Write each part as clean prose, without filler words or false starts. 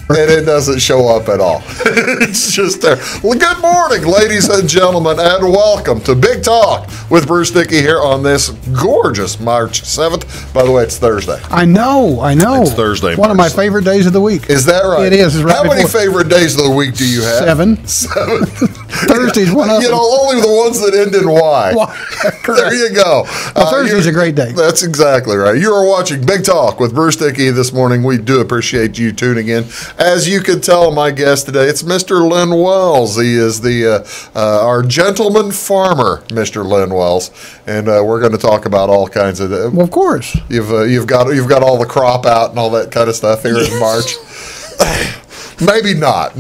and it doesn't show up at all. It's just there. Well, good morning, ladies and gentlemen, and welcome to Big Talk with Bruce Dickey here on this gorgeous March 7th. By the way, it's Thursday. I know. It's Thursday. One of my favorite days of the week. Is that right? It is. It's right. How many favorite days of the week do you have? 7. Thursday's one of them. Only the ones that end in Y. There you go. Well, Thursday's a great day. That's exactly right. You are watching Big Talk with Bruce Dickey this morning. We do appreciate you tuning in. As you can tell, my guest today, it's Mr. Len Wells. He is our gentleman farmer, Mr. Len Wells, and we're going to talk about all kinds of. Well, of course, you've got all the crop out and all that kind of stuff here in March. Maybe not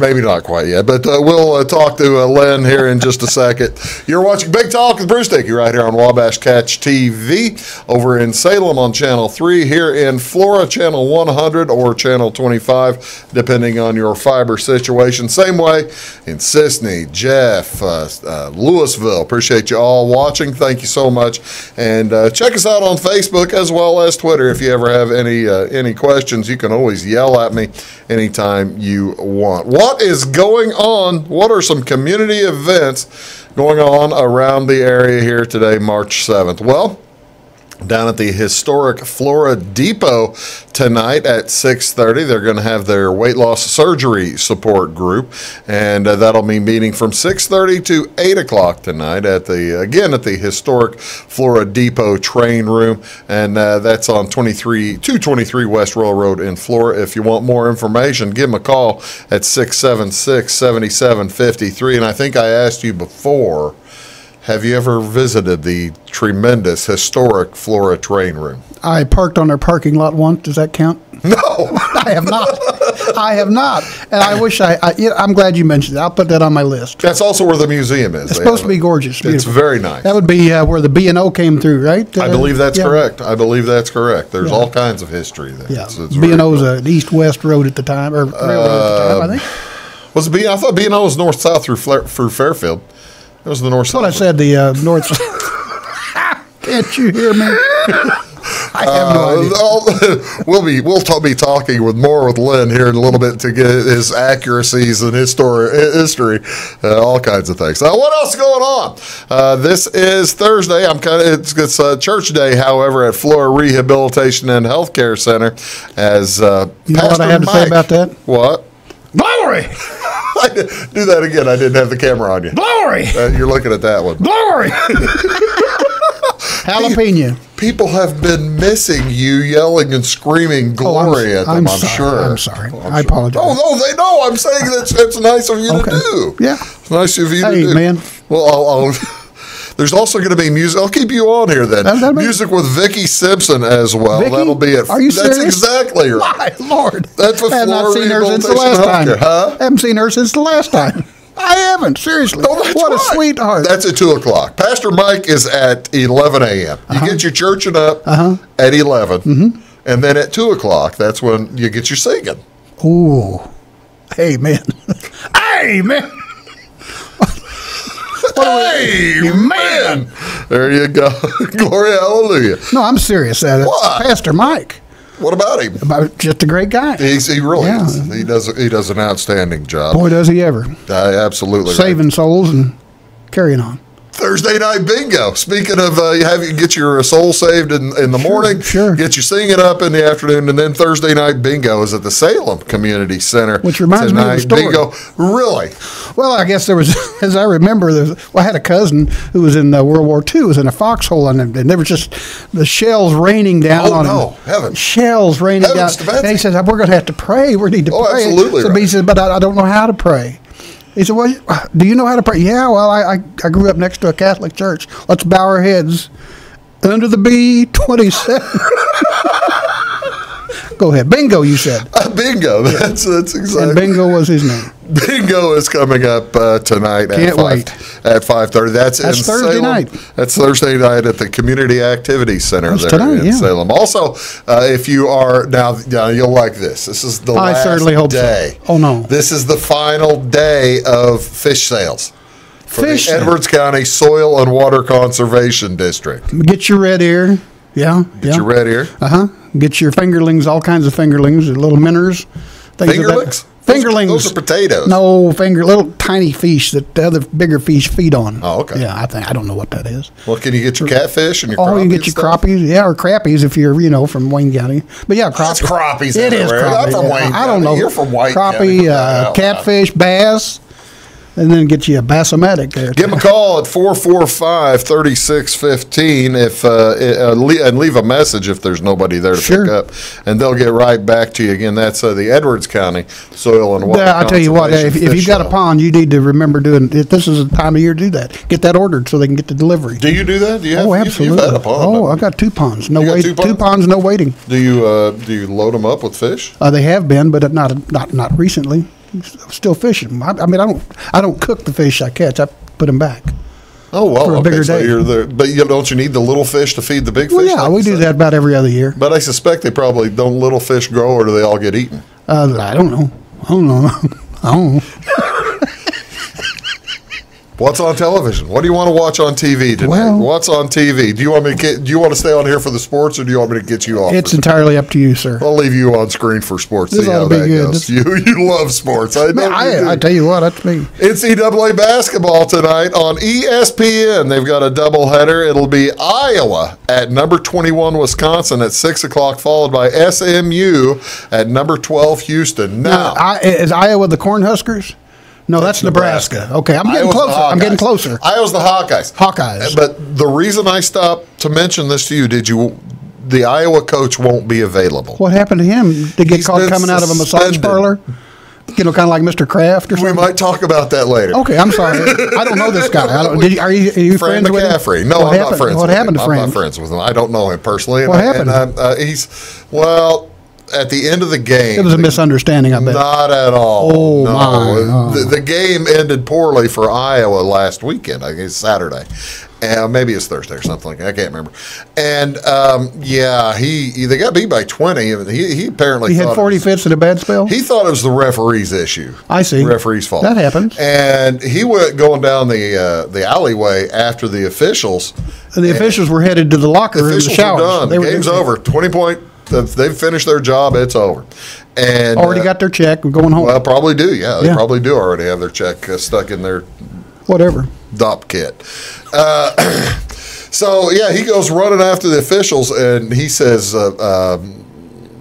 quite yet, but we'll talk to Len here in just a second. You're watching Big Talk with Bruce Dickey right here on Wabash Catch TV, over in Salem on Channel 3, here in Flora, Channel 100 or Channel 25, depending on your fiber situation. Same way in Sisney, Jeff, Louisville. Appreciate you all watching. Thank you so much. And check us out on Facebook as well as Twitter. If you ever have any questions, you can always yell at me anytime you want. What is going on? What are some community events going on around the area here today, March 7th? Well, down at the historic Flora Depot tonight at 6:30, they're going to have their weight loss surgery support group, and that'll be meeting from 6:30 to 8 o'clock tonight at the historic Flora Depot train room, and that's on 223 West Royal Road in Flora. If you want more information, give them a call at 676-7753. And I think I asked you before, have you ever visited the tremendous historic Flora train room? I parked on their parking lot once. Does that count? No. I have not. And I wish I'm glad you mentioned it. I'll put that on my list. That's also where the museum is. It's supposed to be gorgeous. It's very nice. That would be where the B&O came through, right? I believe that's correct. There's all kinds of history there. Yeah. B&O's an east-west road at the time, or railroad at the time, I think. Was it I thought B&O was north-south through Fairfield. It was the north-south. Well, I said the north. Can't you hear me? I have no idea. We'll be talking with Len here in a little bit to get his accuracies and history, all kinds of things. What else is going on? This is Thursday. It's church day, however, at Flora Rehabilitation and Healthcare Center. As you know what I had to say about that? What? Glory. Do that again. I didn't have the camera on you. Glory. You're looking at that one. Glory. Jalapeno. People have been missing you yelling and screaming glory at them, I'm sure. I'm sorry. I apologize. Oh, no, they know. I'm saying that's nice of you to do. Yeah. It's nice of you to do. Hey, man. Well, there's also going to be music. I'll keep you on here then. Music with Vicky Simpson as well. Vicky? That'll be Are you serious? That's exactly right. My Lord. That's what I've not seen her since the last time. Huh? I haven't seen her since the last time. I haven't, seriously. Oh, what a sweetheart. That's at 2 o'clock. Pastor Mike is at 11 a.m. You get your churching up at 11, and then at 2 o'clock, that's when you get your singing. Ooh. Amen. Amen. Amen. There you go. Glory, hallelujah. No, I'm serious. What? Pastor Mike. What about him? Just a great guy. He really is. He does an outstanding job. Boy, does he ever. Absolutely. Saving souls and carrying on. Thursday night bingo. Speaking of, you get your soul saved in the morning, sure. Get you singing up in the afternoon, and then Thursday night bingo is at the Salem Community Center. Which reminds me of a story. Bingo. Really? Well, I guess there was, as I remember, I had a cousin who was in World War II, was in a foxhole, and there was just the shells raining down on him. Oh, no, heaven. Shells raining down. And he says, we're going to have to pray. We need to pray. Absolutely. So he said, but I don't know how to pray. He said, well, do you know how to pray? Yeah, well, I grew up next to a Catholic church. Let's bow our heads under the B-27. Go ahead. Bingo, you said. Bingo. That's exactly. And Bingo was his name. Bingo is coming up tonight at 5:30. That's in Thursday Salem. night. That's Thursday night at the Community Activity Center in Salem. Also, if you are now you'll like this. This is the last day. So. Oh no! This is the final day of fish sales for the Edwards County Soil and Water Conservation District. Get your red ear. Yeah. Get your red ear. Get your fingerlings, all kinds of fingerlings, little minnows. Fingerlings? Fingerlings. Those are potatoes. No, little tiny fish that the other bigger fish feed on. Oh, okay. Yeah, I don't know what that is. Well, can you get your catfish and your Oh, crappie you can get your stuff? crappies, or crappies if you're, from Wayne County. But yeah, That's crappies It is everywhere. crappie. I'm from Wayne I don't County. know. You're from White County. Crappie, catfish, bass, and then get you a Bassomatic there. Give them a call at 445-3615 and leave a message if there's nobody there to Sure. pick up, and they'll get right back to you. Again, that's the Edwards County Soil and Water I tell you what, if Conservation you've got a Fish pond, you need to remember this is the time of year to do that. Get that ordered so they can get the delivery. Do you do that? Do you have, Oh, absolutely. You've had a pond. Oh, I've got 2 ponds. No You got wait. 2 2 ponds? ponds, no waiting. Do you load them up with fish? They have been, but not recently. Still fishing. I mean, I don't cook the fish I catch. I put them back. Oh, well, For a okay. bigger So day. you're there, but don't you need the little fish to feed the big Well, fish? yeah, like we you do said? that about every other year. But I suspect they probably don't little fish grow, or do they all get eaten? I don't know. I don't know. I don't know. What's on television? What do you want to watch on TV tonight? Well- What's on TV? Do you want me to stay on here for the sports, or do you want me to get you off? It's for entirely up to you, sir. I'll leave you on screen for sports. This See ought how to be that good. goes. You love sports. I know. Man, you do. I tell you what, that's me. NCAA basketball tonight on ESPN. They've got a doubleheader. It'll be Iowa at number 21 Wisconsin at 6 o'clock, followed by SMU at number 12 Houston. Now, Is Iowa the Cornhuskers? No, that's Nebraska. Okay, I'm getting Iowa's the closer. I'm getting Hawkeyes. closer. Iowa's the Hawkeyes. Hawkeyes. But the reason I stopped to mention this to you, the Iowa coach won't be available. What happened to him? Did he get He's caught been coming out of a massage suspended. parlor? Kind of like Mr. Kraft or We something? might talk about that later. Okay, I'm sorry. I don't know this guy. Are you Fran friends with him? McCaffrey. No, What I'm happened? not friends What with happened him. to Fran? I'm not friends with him. I don't know him personally. What happened? At the end of the game. It was a misunderstanding, I bet. Not at all. Oh, no. my. The game ended poorly for Iowa last weekend. I guess Saturday. And maybe it's Thursday or something like that. I can't remember. And, they got beat by 20. He apparently He thought had 40 fits in a bad spell? he thought it was the referee's issue. I see. Referee's fault. That happens. And he went going down the alleyway after the officials. And the officials were headed to the locker room, the Officials showers. were done. They The were- game's over. 20-point. They've finished their job. It's over. And Already got their check. We're going home. Well, probably do. Yeah, they Yeah. probably do already have their check stuck in their Whatever. DOP kit. So yeah, he goes running after the officials, and he says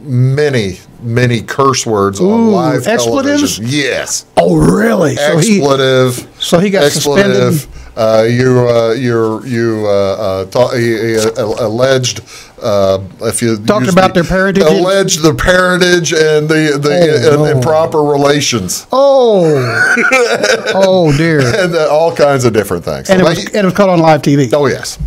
many curse words on live expletives? television. Yes, Oh, really? expletive. So he got expletive. Alleged. If you Talked use about their parentage? alleged the parentage and the no. improper relations, Oh, dear. and all kinds of different things. And it was caught on live TV. Oh yes.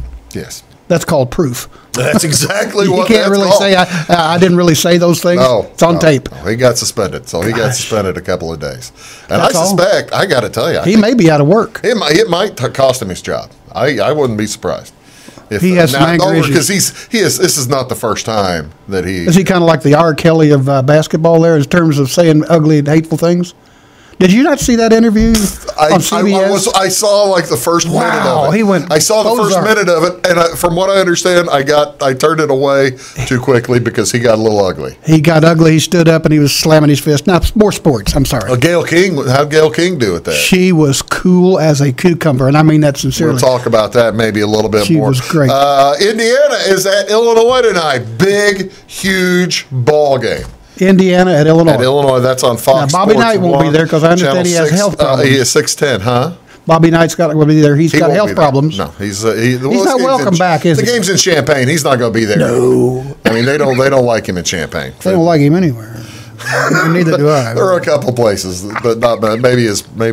That's called proof. That's exactly You what can't that's really called. say I didn't really say those things. No, It's on no, tape. no. He got suspended. So he got suspended a couple of days. And That's I all. suspect, I got to tell you, He may be out of work. it might cost him his job. I wouldn't be surprised. If, He has some anger issues. because this is not the first time that he. Is he kind of like the R. Kelly of basketball there in terms of saying ugly and hateful things? Did you not see that interview on CBS? I saw like the first minute Wow, of it. he went I saw the first Ozark. minute of it, and from what I understand, I turned it away too quickly because he got a little ugly. He got ugly. He stood up and he was slamming his fist. Now, more sports. I'm sorry. Gail King, how'd Gail King do at that? She was cool as a cucumber, and I mean that sincerely. We'll talk about that maybe a little bit She more. was great. Indiana is at Illinois tonight. Big, huge ball game. Indiana at Illinois. At Illinois, that's on Fox Now, Bobby Sports Knight won't be 1, there 'cause I understand Channel he has 6, health problems. He is 6'10", huh? Bobby Knight's will be there. He's got won't health be there. problems. No, he's not welcome back, is the he? game's in Champaign. He's not going to be there. No. I mean they don't like him in Champaign. They don't like him anywhere. Neither do I. There are a couple places, but not maybe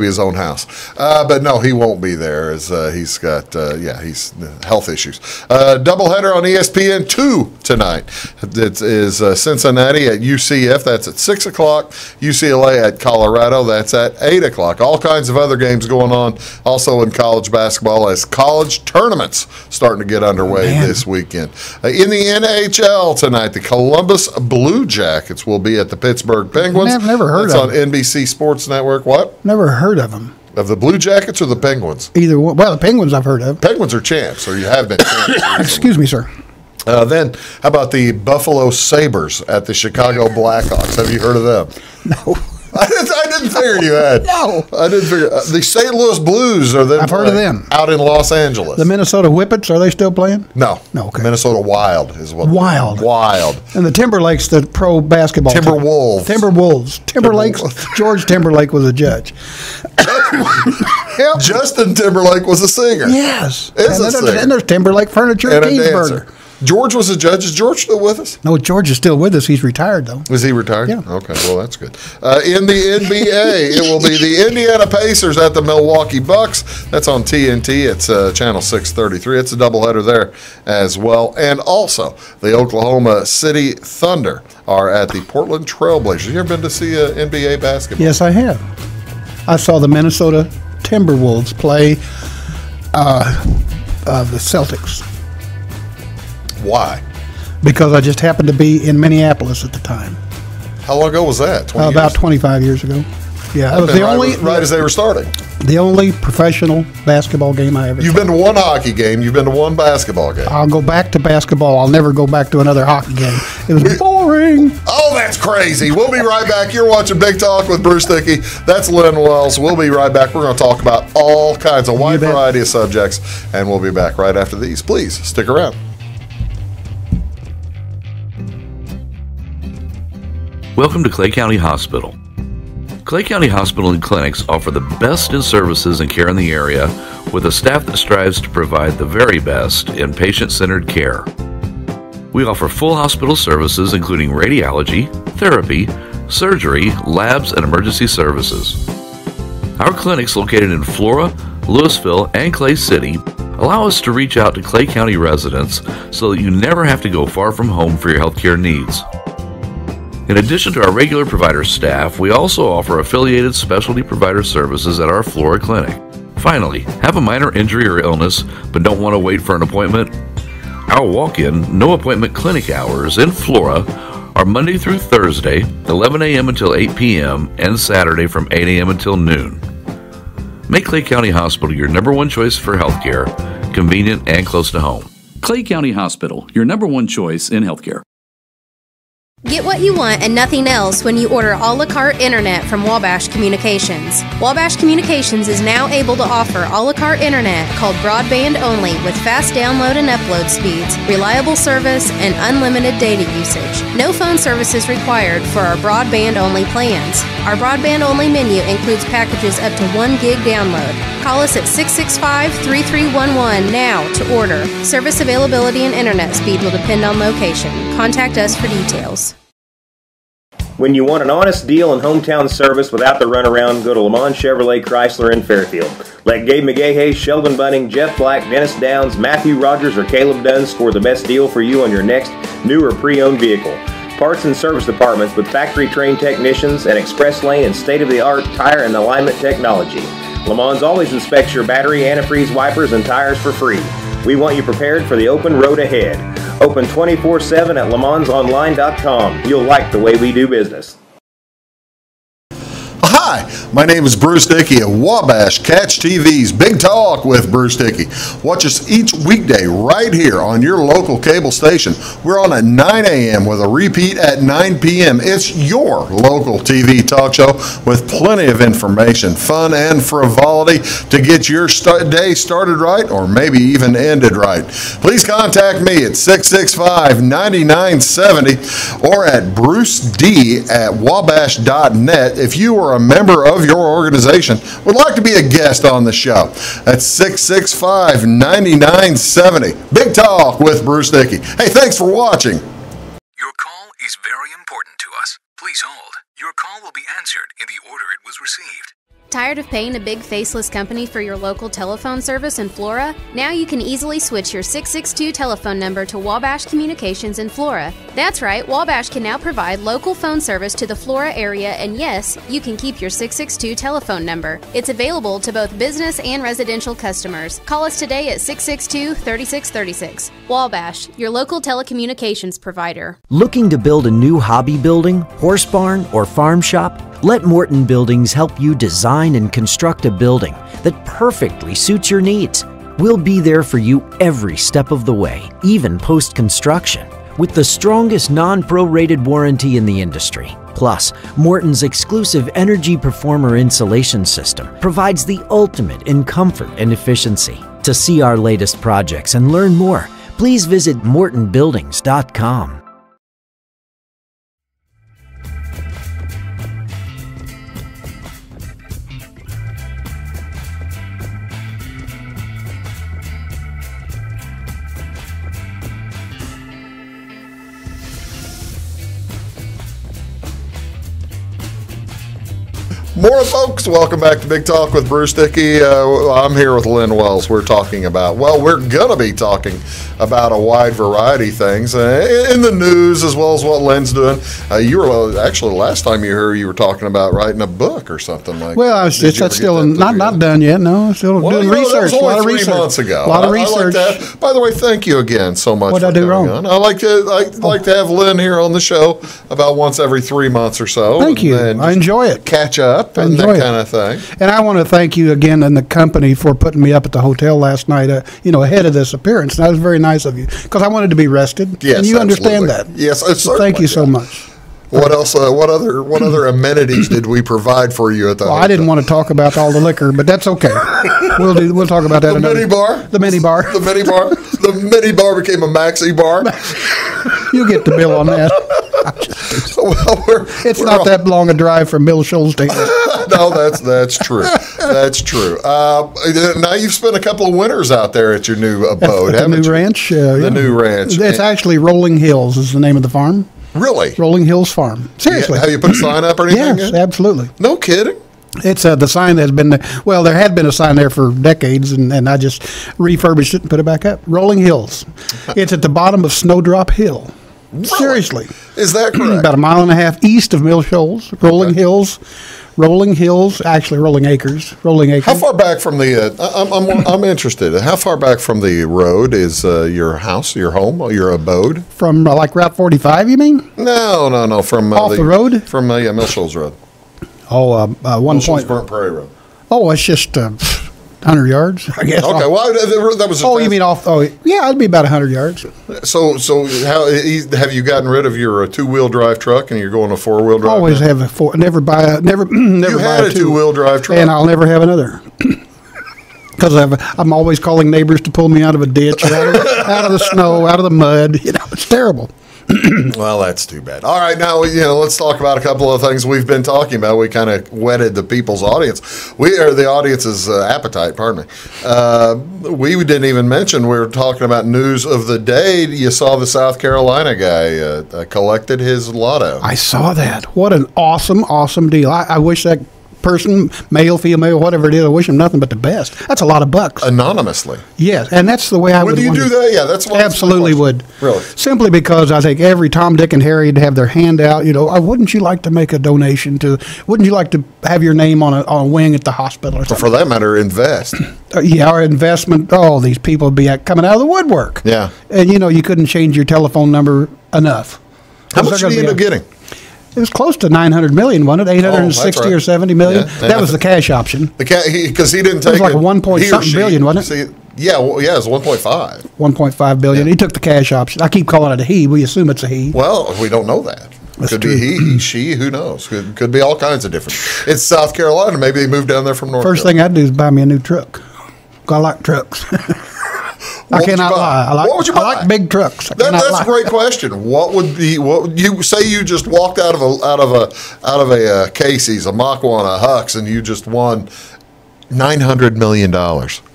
his own house. But no, he won't be there as he's got he's health issues. Doubleheader on ESPN 2 tonight. It is Cincinnati at UCF. That's at 6 o'clock. UCLA at Colorado. That's at 8 o'clock. All kinds of other games going on also in college basketball as college tournaments starting to get underway this weekend. In the NHL tonight, the Columbus Blue Jackets will be at the Pittsburgh Penguins. I've never heard That's of on NBC Sports Network. What? Never heard of him. Of the Blue Jackets or the Penguins? Either one. Well, the Penguins I've heard of. Penguins are champs, or you have been champs. Excuse me, sir. Then, how about the Buffalo Sabres at the Chicago Blackhawks? Have you heard of them? No. I didn't figure you had. No. I didn't figure. The St. Louis Blues are then I've heard of them. out in Los Angeles. The Minnesota Whippets, are they still playing? No. Okay. Minnesota Wild is what. Wild. Wild. And the Timberlake's the pro basketball team. Timberwolves. Timberlake's George Timberlake was a judge. Yep. Justin Timberlake was a singer. Yes. Is a singer. And there's Timberlake Furniture And in a Keensburg. dancer. George was a judge. Is George still with us? No, George is still with us. He's retired, though. Is he retired? Yeah. Okay, well, that's good. In the NBA, it will be the Indiana Pacers at the Milwaukee Bucks. That's on TNT. It's channel 633. It's a doubleheader there as well. And also, the Oklahoma City Thunder are at the Portland Trailblazers. You ever been to see NBA basketball? Yes, I have. I saw the Minnesota Timberwolves play the Celtics. Why? Because I just happened to be in Minneapolis at the time. How long ago was that? 20 About years? 25 years ago. Yeah, that was the right as they were starting. The only professional basketball game I ever You've saw. been to one hockey game. You've been to one basketball game. I'll go back to basketball. I'll never go back to another hockey game. It was boring. Oh, that's crazy. We'll be right back. You're watching Big Talk with Bruce Dickey. That's Len Wells. We'll be right back. We're going to talk about all kinds of wide variety of subjects, and we'll be back right after these. Please stick around. Welcome to Clay County Hospital. Clay County Hospital and Clinics offer the best in services and care in the area with a staff that strives to provide the very best in patient-centered care. We offer full hospital services including radiology, therapy, surgery, labs, and emergency services. Our clinics located in Flora, Louisville, and Clay City allow us to reach out to Clay County residents so that you never have to go far from home for your healthcare needs. In addition to our regular provider staff, we also offer affiliated specialty provider services at our Flora clinic. Finally, have a minor injury or illness but don't want to wait for an appointment? Our walk-in, no-appointment clinic hours in Flora are Monday through Thursday, 11 a.m. until 8 p.m., and Saturday from 8 a.m. until noon. Make Clay County Hospital your number one choice for healthcare, convenient and close to home. Clay County Hospital, your number one choice in healthcare. Get what you want and nothing else when you order a la carte internet from Wabash Communications. Wabash Communications is now able to offer a la carte internet called broadband only with fast download and upload speeds, reliable service, and unlimited data usage. No phone service is required for our broadband only plans. Our broadband only menu includes packages up to 1 gig download. Call us at 665-3311 now to order. Service availability and internet speed will depend on location. Contact us for details. When you want an honest deal and hometown service without the runaround, go to Le Mans Chevrolet Chrysler in Fairfield. Let Gabe McGahey, Sheldon Bunning, Jeff Black, Dennis Downs, Matthew Rogers, or Caleb Dunn score the best deal for you on your next new or pre-owned vehicle. Parts and service departments with factory-trained technicians and express lane and state-of-the-art tire and alignment technology. Le Mans always inspects your battery, antifreeze, wipers, and tires for free. We want you prepared for the open road ahead. Open 24/7 at lemansonline.com. You'll like the way we do business. Hi, my name is Bruce Dickey of Wabash Catch TV's Big Talk with Bruce Dickey. Watch us each weekday right here on your local cable station. We're on at 9 a.m. with a repeat at 9 p.m. It's your local TV talk show with plenty of information, fun, and frivolity to get your day started right or maybe even ended right. Please contact me at 665-9970 or at bruced@wabash.net if you are a member of your organization would like to be a guest on the show. That's 665-9970. Big Talk with Bruce Dickey. Hey, thanks for watching. Your call is very important to us. Please hold. Your call will be answered in the order it was received. Tired of paying a big faceless company for your local telephone service in Flora? Now you can easily switch your 662 telephone number to Wabash Communications in Flora. That's right, Wabash can now provide local phone service to the Flora area, and yes, you can keep your 662 telephone number. It's available to both business and residential customers. Call us today at 662-3636. Wabash, your local telecommunications provider. Looking to build a new hobby building, horse barn, or farm shop? Let Morton Buildings help you design and construct a building that perfectly suits your needs. We'll be there for you every step of the way, even post-construction, with the strongest non-prorated warranty in the industry. Plus, Morton's exclusive Energy Performer insulation system provides the ultimate in comfort and efficiency. To see our latest projects and learn more, please visit mortonbuildings.com. Morning, folks. Welcome back to Big Talk with Bruce Dickey. I'm here with Len Wells. We're talking about, we're going to be talking about a wide variety of things in the news as well as what Len's doing. You were actually, last time you were here, you were talking about writing a book or something like well, that. That's still not done yet. No, still doing research. That was a lot of 3 research. months ago. A lot of I research. like that. By the way, thank you again so much. What did I do wrong? I like to have Len here on the show about once every 3 months or so. Thank you. I enjoy it. Catch up and that kind of thing. And I want to thank you again and the company for putting me up at the hotel last night, ahead of this appearance. And that was very nice of you because I wanted to be rested. Yes, and you absolutely. understand that. Yes, so thank you so much. What else? What other amenities did we provide for you at the hotel? I didn't want to talk about all the liquor, but that's okay. We'll talk about that. The mini bar. The mini bar. The mini bar. The mini bar became a maxi bar. You get the bill on that. It's not that long a drive from Mill Shoals to here. No, that's true. That's true. Now you've spent a couple of winters out there at your new abode, haven't you? The new ranch. The new ranch. It's actually Rolling Hills is the name of the farm. Really? Rolling Hills Farm. Seriously. Yeah, have you put a sign up or anything Yes, yet? absolutely. No kidding. It's the sign that's been there had been a sign there for decades, and I just refurbished it and put it back up. Rolling Hills. It's at the bottom of Snowdrop Hill. Really? Seriously. Is that correct? About a mile and a half east of Mill Shoals. Rolling Hills. Rolling Hills, actually Rolling Acres. Rolling Acres. How far back from the? I'm interested. How far back from the road is your house, your home, your abode? From like Route 45, you mean? No. From off the road. From Mill Shoals Road. Oh, Mill Shoals Burnt Prairie Road. Oh, it's just 100 yards, I guess. Okay, well that was. You mean off? Oh, yeah, it'd be about 100 yards. So how have you gotten rid of your 2-wheel drive truck and you're going a 4-wheel drive? Always have a four. Never buy a never. You had a 2-wheel drive truck, and I'll never have another. Because I'm always calling neighbors to pull me out of a ditch, or out of the snow, out of the mud. It's terrible. Well, that's too bad. All right, now let's talk about a couple of things we've been talking about. We kind of whetted the people's audience. The audience's appetite. Pardon me. We didn't even mention we were talking about news of the day. You saw the South Carolina guy collected his lotto. I saw that. What an awesome deal. I wish that person, male, female, whatever it is, I wish them nothing but the best. That's a lot of bucks. Anonymously. Yes, and that's the way I would. Would you do that? Yeah, that's what absolutely would. Really? Simply because I think every Tom, Dick, and Harry to have their hand out. Wouldn't you like to make a donation to? Wouldn't you like to have your name on a wing at the hospital or something? For that matter, invest. Our investment. Oh, these people would be coming out of the woodwork. Yeah. And you couldn't change your telephone number enough. How much did you end up getting? It was close to 900 million, wasn't it? 860 or 70 million. Yeah. That was the cash option. Because he didn't take it. Was like 1 point something billion, wasn't it? Yeah, it was 1.5. 1.5 billion. Yeah. He took the cash option. I keep calling it a he. We assume it's a he. Well, we don't know that. Could be he, she, who knows? Could be all kinds of different. It's South Carolina. Maybe they moved down there from North First Carolina. thing I'd do is buy me a new truck. I like trucks. I cannot lie. What would you buy? I like big trucks. That's a great question. What would you say? You just walked out of a Casey's, a Mach 1, a Hux, and you just won $900 million.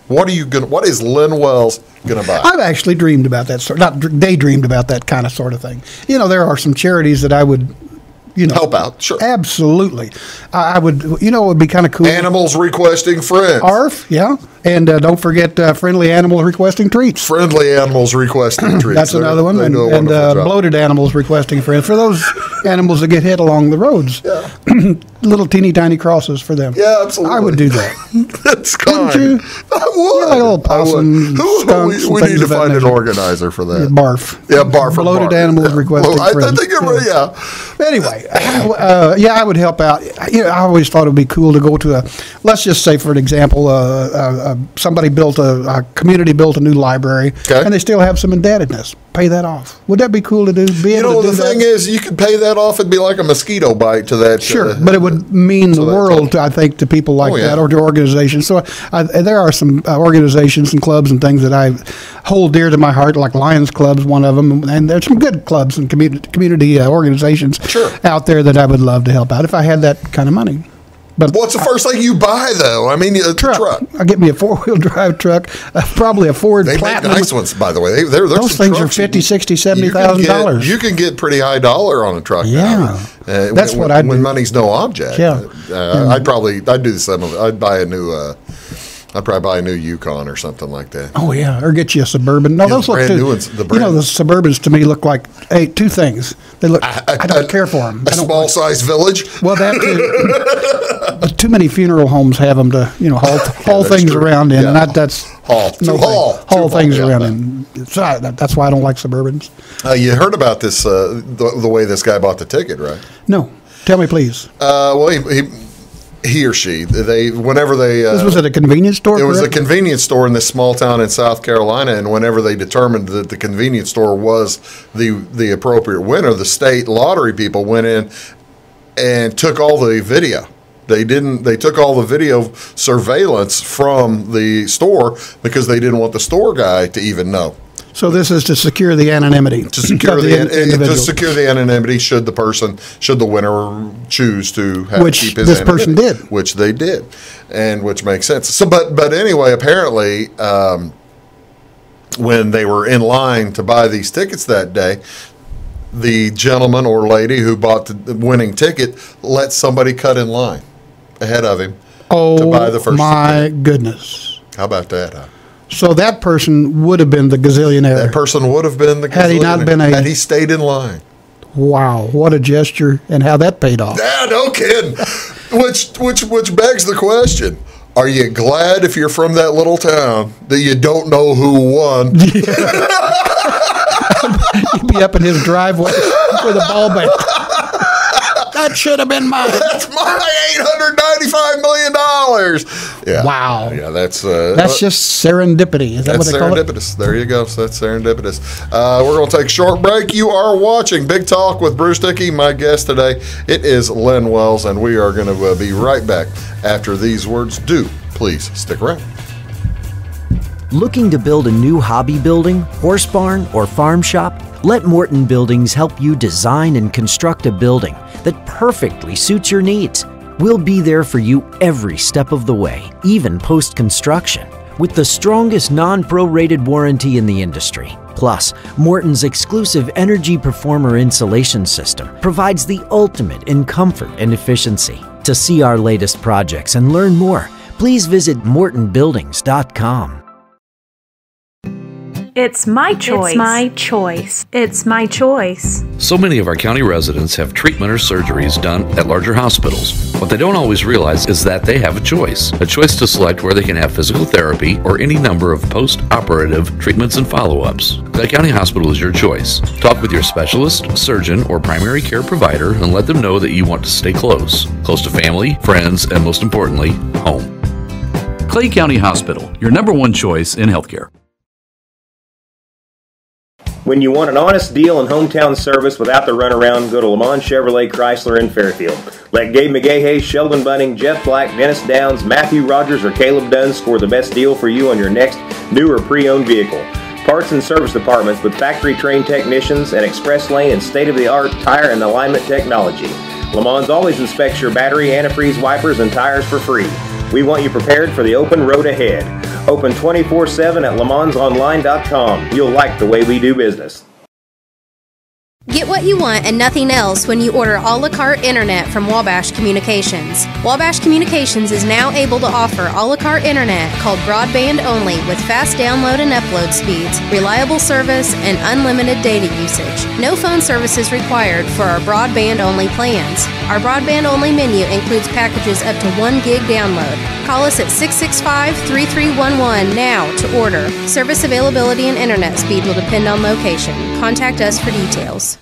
What is Len Wells gonna buy? I've actually dreamed about that daydreamed about that kind of sort of thing. There are some charities that I would. Help out, sure. Absolutely. I would, it would be kind of cool. Animals requesting friends. ARF, yeah. And don't forget friendly animals requesting treats. Friendly animals requesting treats. That's another one. And bloated animals requesting friends. For those animals that get hit along the roads. Yeah. Little teeny tiny crosses for them. Yeah, absolutely. I would do that. That's kind. Wouldn't you? I would. Yeah, like a little possum, skunks, we need to find an organizer for that. Barf. Yeah, barf. Bloated animals requesting friends. I think you're right, yeah. Anyway, I would help out. I always thought it would be cool to go to let's just say, for an example, somebody built a community built a new library, and they still have some indebtedness. pay that off. Would that be cool to do? The thing is, you could pay that off. It'd be like a mosquito bite to that. Sure, but it would mean the world, I think, to people like that or to organizations. So there are some organizations and clubs and things that I hold dear to my heart, like Lions Club's one of them, and there's some good clubs and community organizations out there that I would love to help out if I had that kind of money. But what's the first thing you buy, though? I mean, a truck. I'll get me a 4-wheel drive truck, probably a Ford Platinum. They make nice ones, by the way. Those things are $50,000, $60,000, $70,000. You can get pretty high dollar on a truck. Yeah, that's what I'd do. When money's no object. Yeah, I'd do the same. I'd buy a new. I'd probably buy a new Yukon or something like that. Oh, yeah. Or get you a Suburban. No, those look new ones. The Suburbans to me look like two things. They look. I don't care for them. A small-sized village? Well, that too. But too many funeral homes have them to, haul things around in. And that's haul things around in. So that's why I don't like Suburbans. You heard about this, the way this guy bought the ticket, right? No. Tell me, please. Well, he or she, whenever they... this was at a convenience store? It was a convenience store in this small town in South Carolina, and whenever they determined that the convenience store was the appropriate winner, the state lottery people went in and took all the video. They took all the video surveillance from the store because they didn't want the store guy to even know. So this is to secure the anonymity. To secure the anonymity should the winner choose to keep his anonymity. Person did. Which they did, and which makes sense. So, but anyway, apparently, when they were in line to buy these tickets that day, the gentleman or lady who bought the winning ticket let somebody cut in line ahead of him to buy the first ticket. My goodness. How about that, huh? So that person would have been the gazillionaire. That person would have been the gazillionaire. Had he stayed in line. Wow, what a gesture, and how that paid off. Yeah, no kidding. Which begs the question. Are you glad if you're from that little town that you don't know who won? You'd be up in his driveway with a ball bat. That should have been mine. That's my $895 million. Yeah. Wow. Yeah, that's just serendipity. Is that what they call it? Serendipitous. There you go. So that's serendipitous. We're going to take a short break. You are watching Big Talk with Bruce Dickey. My guest today, it is Len Wells, and we are going to be right back after these words. Do please stick around. Looking to build a new hobby building, horse barn, or farm shop? Let Morton Buildings help you design and construct a building that perfectly suits your needs. We'll be there for you every step of the way, even post-construction, with the strongest non-prorated warranty in the industry. Plus, Morton's exclusive Energy Performer insulation system provides the ultimate in comfort and efficiency. To see our latest projects and learn more, please visit mortonbuildings.com. It's my choice. It's my choice. It's my choice. So many of our county residents have treatment or surgeries done at larger hospitals. What they don't always realize is that they have a choice to select where they can have physical therapy or any number of post-operative treatments and follow-ups. Clay County Hospital is your choice. Talk with your specialist, surgeon, or primary care provider and let them know that you want to stay close to family, friends, and most importantly, home. Clay County Hospital, your number one choice in healthcare. When you want an honest deal and hometown service without the runaround, go to Lemon Chevrolet Chrysler in Fairfield. Let Gabe McGahey, Sheldon Bunning, Jeff Black, Dennis Downs, Matthew Rogers, or Caleb Dunn score the best deal for you on your next new or pre-owned vehicle. Parts and service departments with factory-trained technicians and express lane and state-of-the-art tire and alignment technology. Lemons always inspects your battery, antifreeze, wipers, and tires for free. We want you prepared for the open road ahead. Open 24/7 at lemonsonline.com. You'll like the way we do business. Get what you want and nothing else when you order a la carte internet from Wabash Communications. Wabash Communications is now able to offer a la carte internet called broadband only with fast download and upload speeds, reliable service, and unlimited data usage. No phone service is required for our broadband only plans. Our broadband only menu includes packages up to 1 gig download. Call us at 665-3311 now to order. Service availability and internet speed will depend on location. Contact us for details.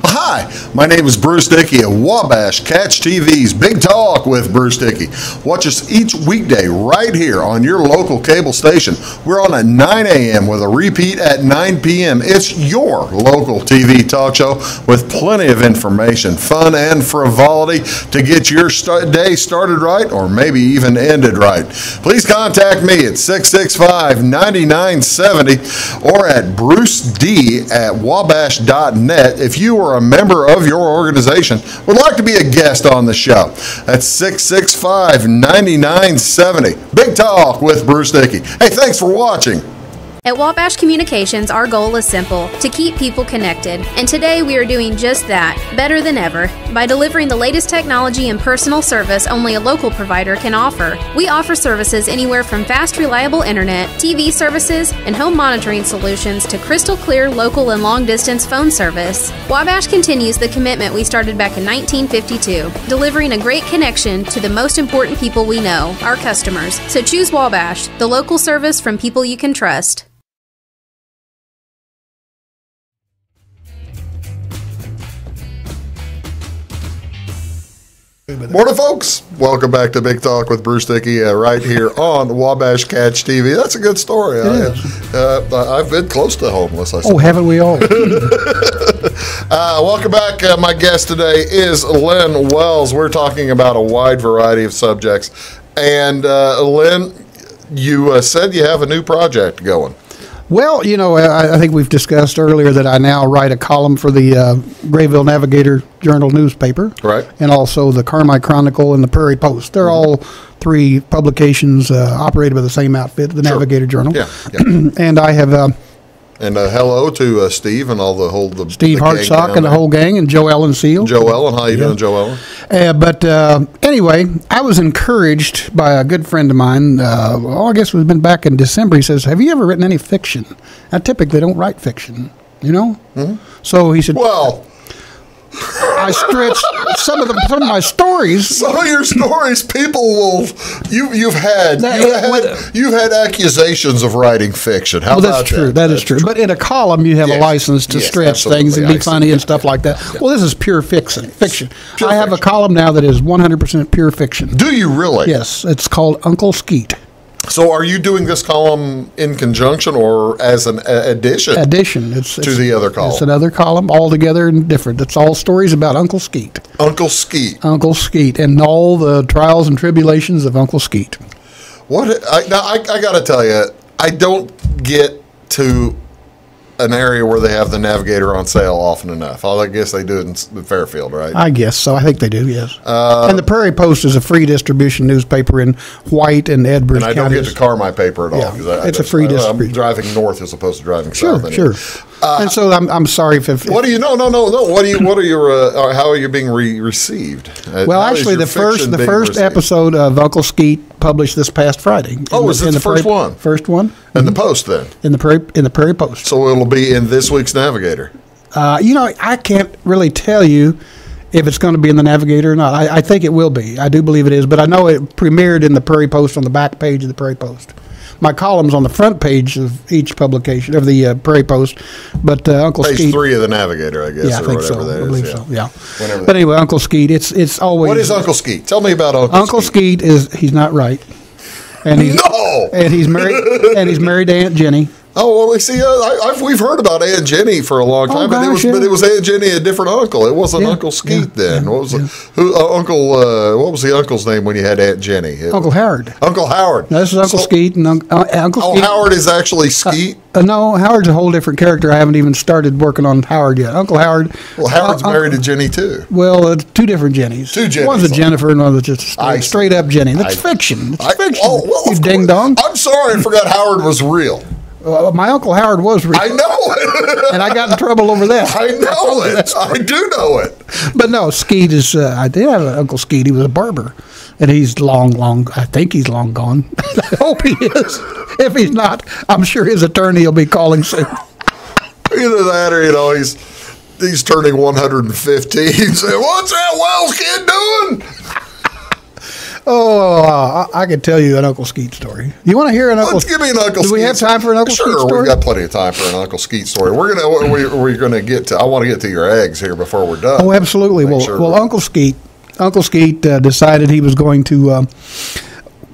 Hi, my name is Bruce Dickey of Wabash Catch TV's Big Talk with Bruce Dickey. Watch us each weekday right here on your local cable station. We're on at 9 a.m. with a repeat at 9 p.m. It's your local TV talk show with plenty of information, fun, and frivolity to get your day started right or maybe even ended right. Please contact me at 665-9970 or at bruced@wabash.net if you are a member of your organization would like to be a guest on the show. That's 665-9970. Big Talk with Bruce Dickey. Hey, thanks for watching. At Wabash Communications, our goal is simple, to keep people connected. And today we are doing just that, better than ever, by delivering the latest technology and personal service only a local provider can offer. We offer services anywhere from fast, reliable internet, TV services, and home monitoring solutions to crystal clear local and long-distance phone service. Wabash continues the commitment we started back in 1952, delivering a great connection to the most important people we know, our customers. So choose Wabash, the local service from people you can trust. Morning, folks. Welcome back to Big Talk with Bruce Dickey right here on Wabash Catch TV. That's a good story. I've been close to homeless. Oh, haven't we all? Welcome back. My guest today is Len Wells. We're talking about a wide variety of subjects. And Len, you said you have a new project going. Well, you know, I think we've discussed earlier that I now write a column for the Grayville Navigator Journal newspaper. Right. And also the Carmi Chronicle and the Prairie Post. They're all three publications operated by the same outfit, the Navigator Journal. Yeah. And I have... and hello to Steve and all the Steve Hartsock and the whole gang, and Joe Ellen Seal. Joe Ellen, how you doing, Joe Ellen? But anyway, I was encouraged by a good friend of mine. I guess we've been back in December. He says, "Have you ever written any fiction?" I typically don't write fiction, you know. Mm-hmm. So he said, "Well." I stretched some of my stories. Some of your stories, people will. You've had accusations of writing fiction. How about that's true. that? That is true. But in a column, you have a license to stretch things and be funny and stuff like that. Yeah. Well, this is pure fiction. I have a column now that is 100% pure fiction. Do you really? Yes. It's called Uncle Skeet. So are you doing this column in conjunction or as an addition? Addition. It's to the other column. It's another column altogether and different. It's all stories about Uncle Skeet. Uncle Skeet. Uncle Skeet and all the trials and tribulations of Uncle Skeet. I got to tell you, I don't get to an area where they have the Navigator on sale often enough. I guess they do it in Fairfield, right? I guess so. I think they do, yes. And the Prairie Post is a free distribution newspaper in White and Edwards counties. And I don't get to car my paper at all. Yeah, it's a free distribution. I'm driving north as opposed to driving south. Sure. And so I'm sorry if what do you? No. What are your? How are you being received? Well, actually, the first episode of Uncle Skeet published this past Friday. Was this the first one? First one. In the Post, then. In the Prairie Post. So it'll be in this week's Navigator. I can't really tell you if it's going to be in the Navigator or not. I think it will be. I do believe it is, but I know it premiered in the Prairie Post on the back page of the Prairie Post. My column's on the front page of each publication of the Prairie Post, but Uncle Skeet. Page 3 of the Navigator, I guess. Yeah, I think so. I believe so. Yeah. But anyway, Uncle Skeet. It's always. What is Uncle Skeet? Tell me about Uncle Skeet. Uncle Skeet he's not right, and he's married to Aunt Jenny. Oh, well, see, we've heard about Aunt Jenny for a long time, but it was Aunt Jenny, a different uncle. It wasn't Uncle Skeet then. What was what was the uncle's name when you had Aunt Jenny? Uncle Howard. Uncle Howard. No, this is Uncle Skeet and Uncle Skeet. Howard is actually Skeet? No, Howard's a whole different character. I haven't even started working on Howard yet. Uncle Howard. Well, Howard's married to Jenny, too. Well, two different Jennies. Two Jennies. One's a Jennifer and one's just straight up Jenny. That's fiction. It's fiction. Oh, well, you ding dong. I'm sorry, I forgot Howard was real. My Uncle Howard was real. I know it. And I got in trouble over that. I know it. I do know it. But no, Skeet is, I did have an Uncle Skeet. He was a barber. And he's I think he's long gone. I hope he is. If he's not, I'm sure his attorney will be calling soon. Either that or, he's turning 115. Saying, what's that Wells kid doing? Oh, I could tell you an Uncle Skeet story. You want to hear an Uncle? Give me an Uncle Skeet. Do we have time for an Uncle Skeet story? Sure, we've got plenty of time for an Uncle Skeet story. We're gonna get to. I want to get to your eggs here before we're done. Oh, absolutely. Well, Uncle Skeet decided he was going to.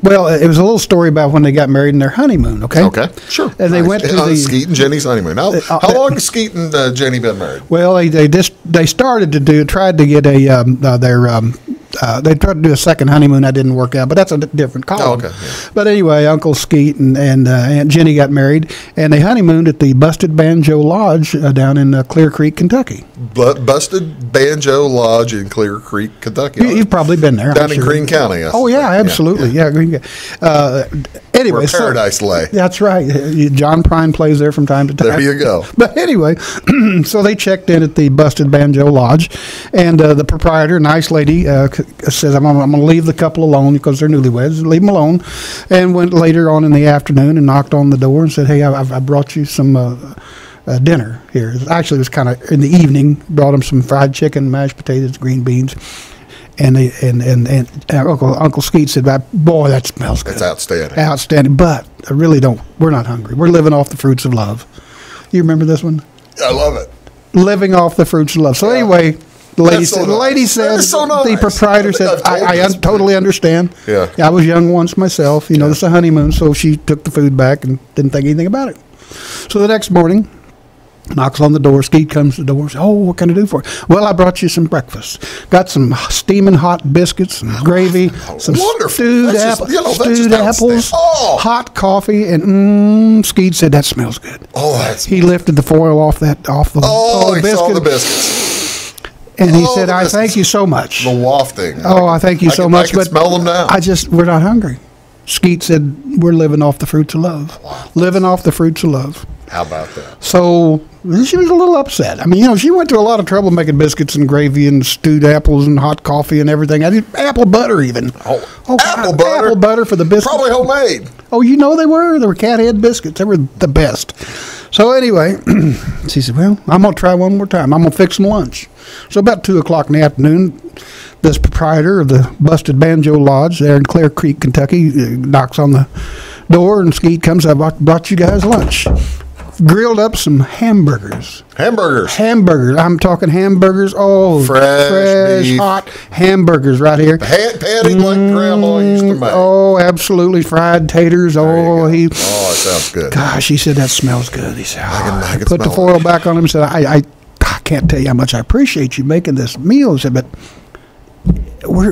Well, it was a little story about when they got married in their honeymoon. Okay. Okay. Sure. And they went to Skeet and Jenny's honeymoon. How long has Skeet and Jenny been married? Well, they tried to get they tried to do a second honeymoon. That didn't work out, but that's a different column. Oh, okay. Yeah. But anyway, Uncle Skeet and Aunt Jenny got married, and they honeymooned at the Busted Banjo Lodge down in Clear Creek, Kentucky. Busted Banjo Lodge in Clear Creek, Kentucky. You've probably been there. Down in Greene County. Oh, yeah, absolutely. Yeah, Greene County. Anyway, where Paradise lay. That's right. John Prine plays there from time to time. There you go. But anyway, so they checked in at the Busted Banjo Lodge, and the proprietor, nice lady, says, I'm going to leave the couple alone because they're newlyweds. Leave them alone. And went later on in the afternoon and knocked on the door and said, hey, I brought you some dinner here. Actually, it was kind of in the evening. Brought them some fried chicken, mashed potatoes, green beans. And Uncle Skeet said, boy, that smells good. It's outstanding. Outstanding. But I really don't. We're not hungry. We're living off the fruits of love. You remember this one? I love it. Living off the fruits of love. So anyway, the lady said, the proprietor said, I totally understand. Yeah. I was young once myself. You know, it's a honeymoon. So she took the food back and didn't think anything about it. So the next morning, knocks on the door. Skeet comes to the door and says, oh, what can I do for you? Well, I brought you some breakfast. Got some steaming hot biscuits, some gravy, some stewed apples, hot coffee, and Skeet said, that smells good. He lifted the foil off the biscuit. He saw the biscuits. And he said, I thank you so much. The wafting. I thank you so much. I can smell them now. We're not hungry. Skeet said, we're living off the fruits of love. Wow. Living off the fruits of love. How about that? So she was a little upset. I mean, she went to a lot of trouble making biscuits and gravy and stewed apples and hot coffee and everything. I did apple butter even. Apple butter? Apple butter for the biscuits. Probably homemade. Oh, they were. They were cat head biscuits. They were the best. So anyway, she said, well, I'm going to try one more time. I'm going to fix some lunch. So about 2 o'clock in the afternoon, this proprietor of the Busted Banjo Lodge there in Clear Creek, Kentucky, knocks on the door, and Skeet comes, I brought you guys lunch. Grilled up some hamburgers. Hamburgers. I'm talking hamburgers. Oh, fresh beef. Hot hamburgers right here. Patty like Grandma used to make. Oh, absolutely. Fried taters. It sounds good. Gosh, he said, that smells good. He said, I can put the foil back on him and said, I can't tell you how much I appreciate you making this meal. He said, but we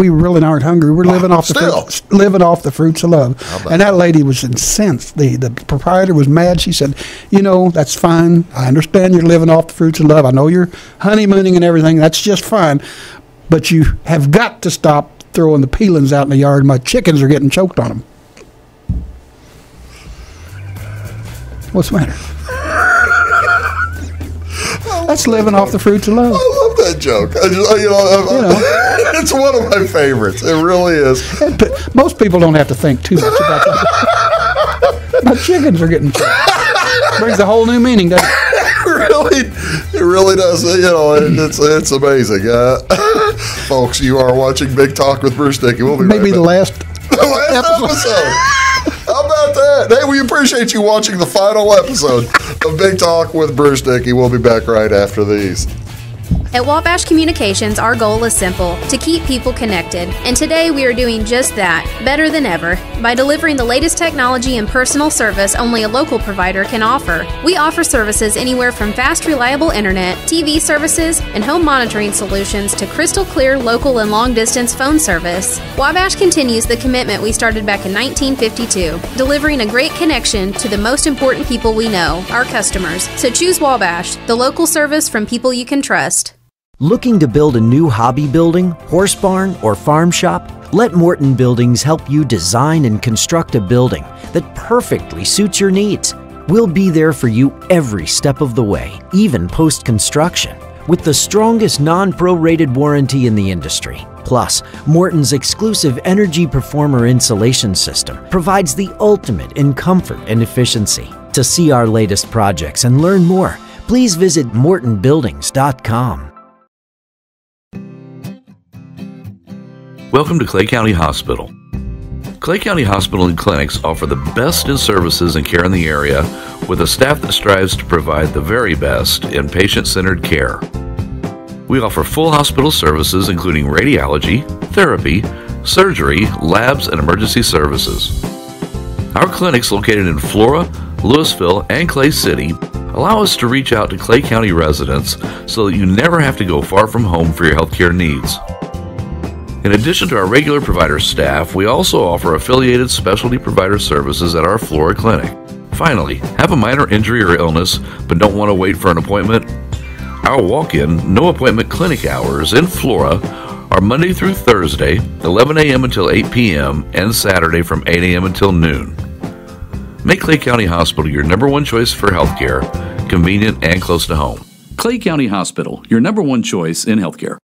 really aren't hungry. We're living off the fruits of love. And that lady was incensed. The proprietor was mad. She said, that's fine. I understand you're living off the fruits of love. I know you're honeymooning and everything. That's just fine. But you have got to stop throwing the peelings out in the yard. My chickens are getting choked on them. What's the matter? That's living off the fruits of love. I love that joke. It's one of my favorites. It really is. Most people don't have to think too much about that. My chickens are getting choked. Brings a whole new meaning, doesn't it? It really does. It's amazing. Folks, you are watching Big Talk with Bruce Dickey. We'll be maybe right back. the last episode. How about that? Hey, we appreciate you watching the final episode of Big Talk with Bruce Dickey. We'll be back right after these. At Wabash Communications, our goal is simple: to keep people connected. And today we are doing just that, better than ever, by delivering the latest technology and personal service only a local provider can offer. We offer services anywhere from fast, reliable internet, TV services, and home monitoring solutions to crystal clear local and long-distance phone service. Wabash continues the commitment we started back in 1952, delivering a great connection to the most important people we know, our customers. So choose Wabash, the local service from people you can trust. Looking to build a new hobby building, horse barn, or farm shop? Let Morton Buildings help you design and construct a building that perfectly suits your needs. We'll be there for you every step of the way, even post-construction, with the strongest non-prorated warranty in the industry. Plus, Morton's exclusive Energy Performer insulation system provides the ultimate in comfort and efficiency. To see our latest projects and learn more, please visit mortonbuildings.com. Welcome to Clay County Hospital. Clay County Hospital and Clinics offer the best in services and care in the area with a staff that strives to provide the very best in patient-centered care. We offer full hospital services including radiology, therapy, surgery, labs, and emergency services. Our clinics located in Flora, Louisville, and Clay City allow us to reach out to Clay County residents so that you never have to go far from home for your healthcare needs. In addition to our regular provider staff, we also offer affiliated specialty provider services at our Flora clinic. Finally, have a minor injury or illness but don't want to wait for an appointment? Our walk-in, no-appointment clinic hours in Flora are Monday through Thursday, 11 a.m. until 8 p.m., and Saturday from 8 a.m. until noon. Make Clay County Hospital your number one choice for healthcare, convenient and close to home. Clay County Hospital, your number one choice in healthcare.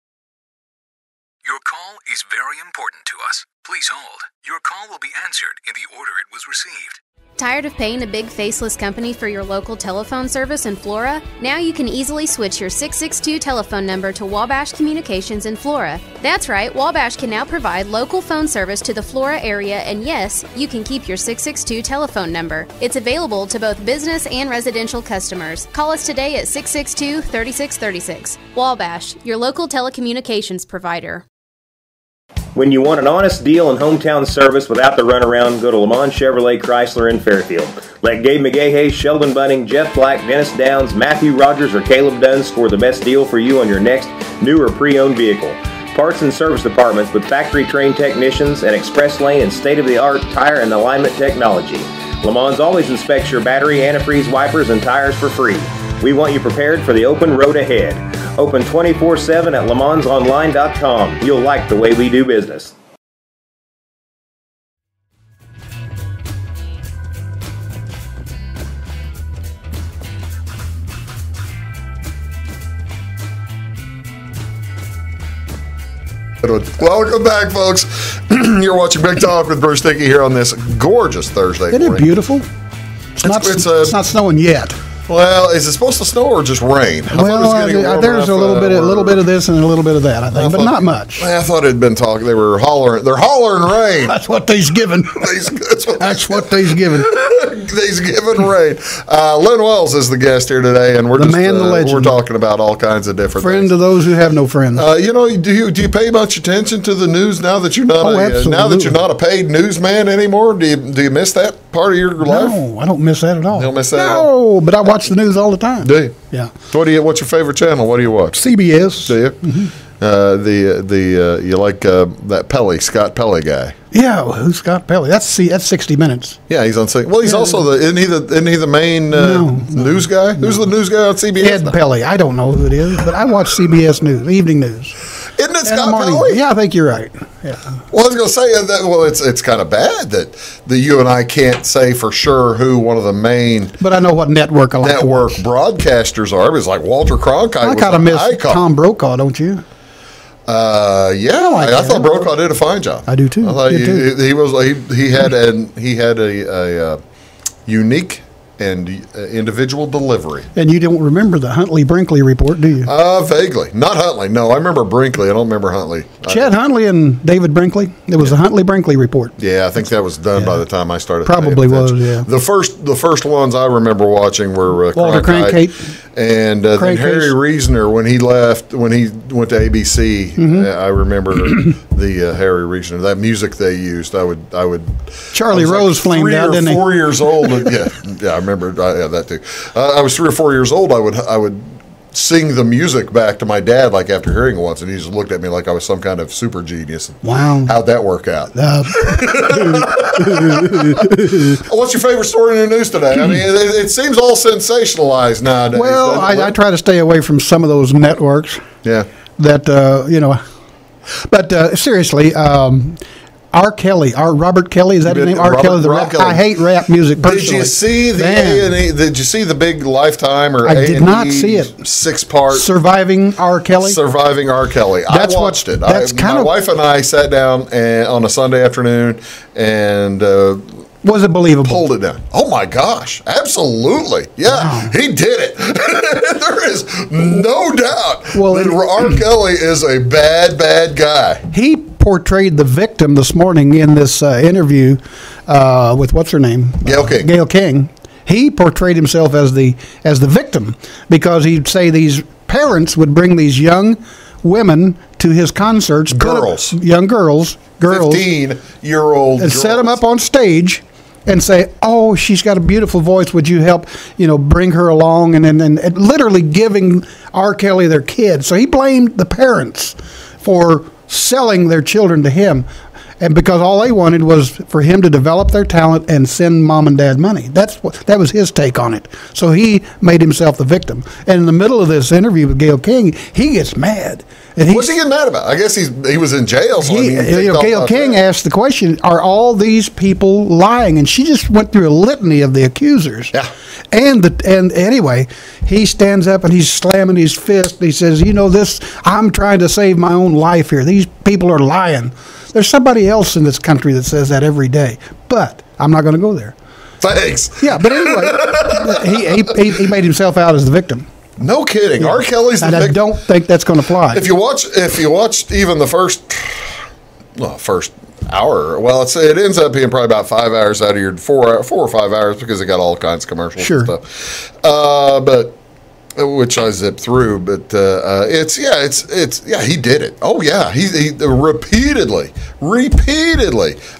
Your call is very important to us. Please hold. Your call will be answered in the order it was received. Tired of paying a big faceless company for your local telephone service in Flora? Now you can easily switch your 662 telephone number to Wabash Communications in Flora. That's right, Wabash can now provide local phone service to the Flora area, and yes, you can keep your 662 telephone number. It's available to both business and residential customers. Call us today at 662-3636. Wabash, your local telecommunications provider. When you want an honest deal and hometown service without the runaround, go to Lemon Chevrolet Chrysler in Fairfield. Let Gabe McGahey, Sheldon Bunning, Jeff Black, Dennis Downs, Matthew Rogers, or Caleb Dunn score the best deal for you on your next new or pre-owned vehicle. Parts and service departments with factory-trained technicians and express lane and state-of-the-art tire and alignment technology. Lemons always inspects your battery, antifreeze, wipers, and tires for free. We want you prepared for the open road ahead. Open 24/7 at lemonsonline.com. You'll like the way we do business. Welcome back, folks. You're watching Big Talk with Bruce Dickey here on this gorgeous Thursday Isn't morning. it beautiful? It's not snowing yet. Well, is it supposed to snow or just rain? There's a little bit of this and a little bit of that, I think, but not much. I thought it had been talking. They were hollering. They're hollering rain. That's what they's given. That's what they's given. They's given rain. Len Wells is the guest here today, and we're the man, the legend. We're talking about all kinds of different friend things. to those who have no friends. Do you pay much attention to the news now that you're not a paid newsman anymore? Do you miss that part of your life? No, I don't miss that at all. You don't miss that? No, but I watch the news all the time. Do you? Yeah. What's your favorite channel? What do you watch? CBS. Do you? Mm-hmm. You like that Scott Pelley guy? Yeah, who's Scott Pelley? That's 60 Minutes. Yeah, he's on. Well, he's also isn't he the main news guy? Who's the news guy on CBS? Ed Pelley. I don't know who it is, but I watch CBS News, evening news. Isn't it Scott Pelley? Yeah, I think you're right. Yeah. Well, I was going to say that. Well, it's kind of bad that you and I can't say for sure who one of the main. But I know what network broadcasters are. It was like Walter Cronkite. I kind of miss Tom Brokaw, don't you? I thought Brokaw did a fine job. I do too. I thought he had a unique and individual delivery. And you don't remember the Huntley-Brinkley report, do you? Vaguely. Not Huntley. No, I remember Brinkley. I don't remember Huntley. Chad Huntley and David Brinkley. It was the Huntley-Brinkley report. Yeah, I think that was done by the time I started. Probably was, yeah. The first ones I remember watching were Walter Cronkite and then Harry Reasoner when he went to ABC. Mm-hmm. I remember the Harry Reasoner, that music they used. I would. Charlie Rose flamed out, didn't he? 4 years old. Yeah, I remember that too. I was 3 or 4 years old. I would sing the music back to my dad, like after hearing it once, and he just looked at me like I was some kind of super genius. Wow. How'd that work out? What's your favorite story in the news today? I mean, it seems all sensationalized nowadays. Well, I try to stay away from some of those networks. Yeah. That, But seriously, R. Kelly, Robert Kelly, is that his name? R. Kelly, Kelly. I hate rap music personally. Did you see Did you see the big Lifetime or I did not see it. 6-part Surviving R. Kelly? Surviving R. Kelly. I watched it. My wife and I sat down on a Sunday afternoon and was it believable? Pulled it down. Oh my gosh! Absolutely, yeah, wow. He did it. There is no doubt that R. Kelly is a bad guy. He portrayed the victim this morning in this interview with what's her name, Gayle King. He portrayed himself as the victim because he'd say these parents would bring these young women to his concerts, young girls, 15-year-old, and set them up on stage and say, "Oh, she's got a beautiful voice. Would you help, bring her along?" And literally giving R. Kelly their kids. So he blamed the parents for selling their children to him. And because all they wanted was for him to develop their talent and send mom and dad money. That was his take on it. So he made himself the victim. And in the middle of this interview with Gayle King, he gets mad. And what's he getting mad about? I guess he was in jail. So Gayle King asked the question, are all these people lying? And she just went through a litany of the accusers. Yeah. And anyway, he stands up and he's slamming his fist. He says, I'm trying to save my own life here. These people are lying. There's somebody else in this country that says that every day, but I'm not going to go there. Thanks. Yeah, but anyway, he made himself out as the victim. No kidding. Yeah. R. Kelly's the victim. I don't think that's going to fly. If you watched even the first hour, well, it ends up being probably about 5 hours out of your 4 or 5 hours because it got all kinds of commercials and stuff. But which I zipped through, but he did it. Oh yeah, he repeatedly.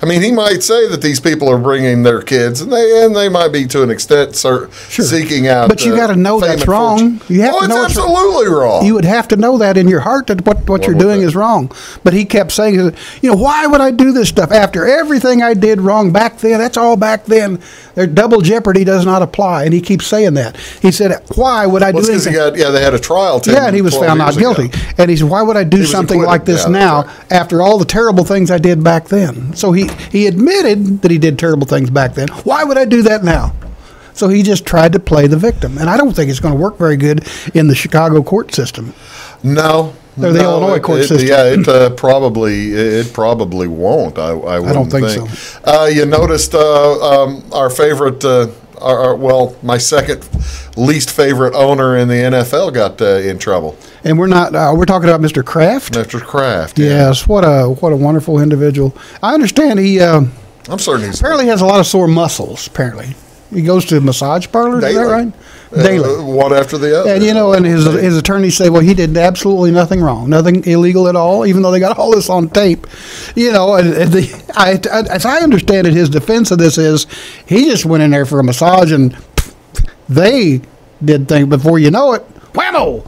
I mean, he might say that these people are bringing their kids, and they might be to an extent seeking out. But you got to know that's wrong. You have to know it's absolutely wrong. You would have to know that in your heart that what you're doing is wrong. But he kept saying, why would I do this stuff after everything I did wrong back then? That's all back then. Their double jeopardy does not apply, and he keeps saying that. He said, "Why would I do anything?" They had a trial. And he was found not guilty. And he said, "Why would I do something like this now after all the terrible things I did back then?" So he admitted that he did terrible things back then. Why would I do that now? So he just tried to play the victim, and I don't think it's going to work very good in the Chicago court system. No. Or the Illinois court system. It probably won't. I don't think so. You noticed our favorite, my second least favorite owner in the NFL got in trouble. And we're talking about Mr. Kraft. Mr. Kraft. Yes, what a wonderful individual. I understand I'm certain he apparently has a lot of sore muscles. Apparently, he goes to massage parlors. Daily. Is that right? Daily, one after the other. And and his attorneys say, well, he did absolutely nothing wrong, nothing illegal at all, even though they got all this on tape. As I understand it, his defense of this is he just went in there for a massage and they did things before you know it. Whammo!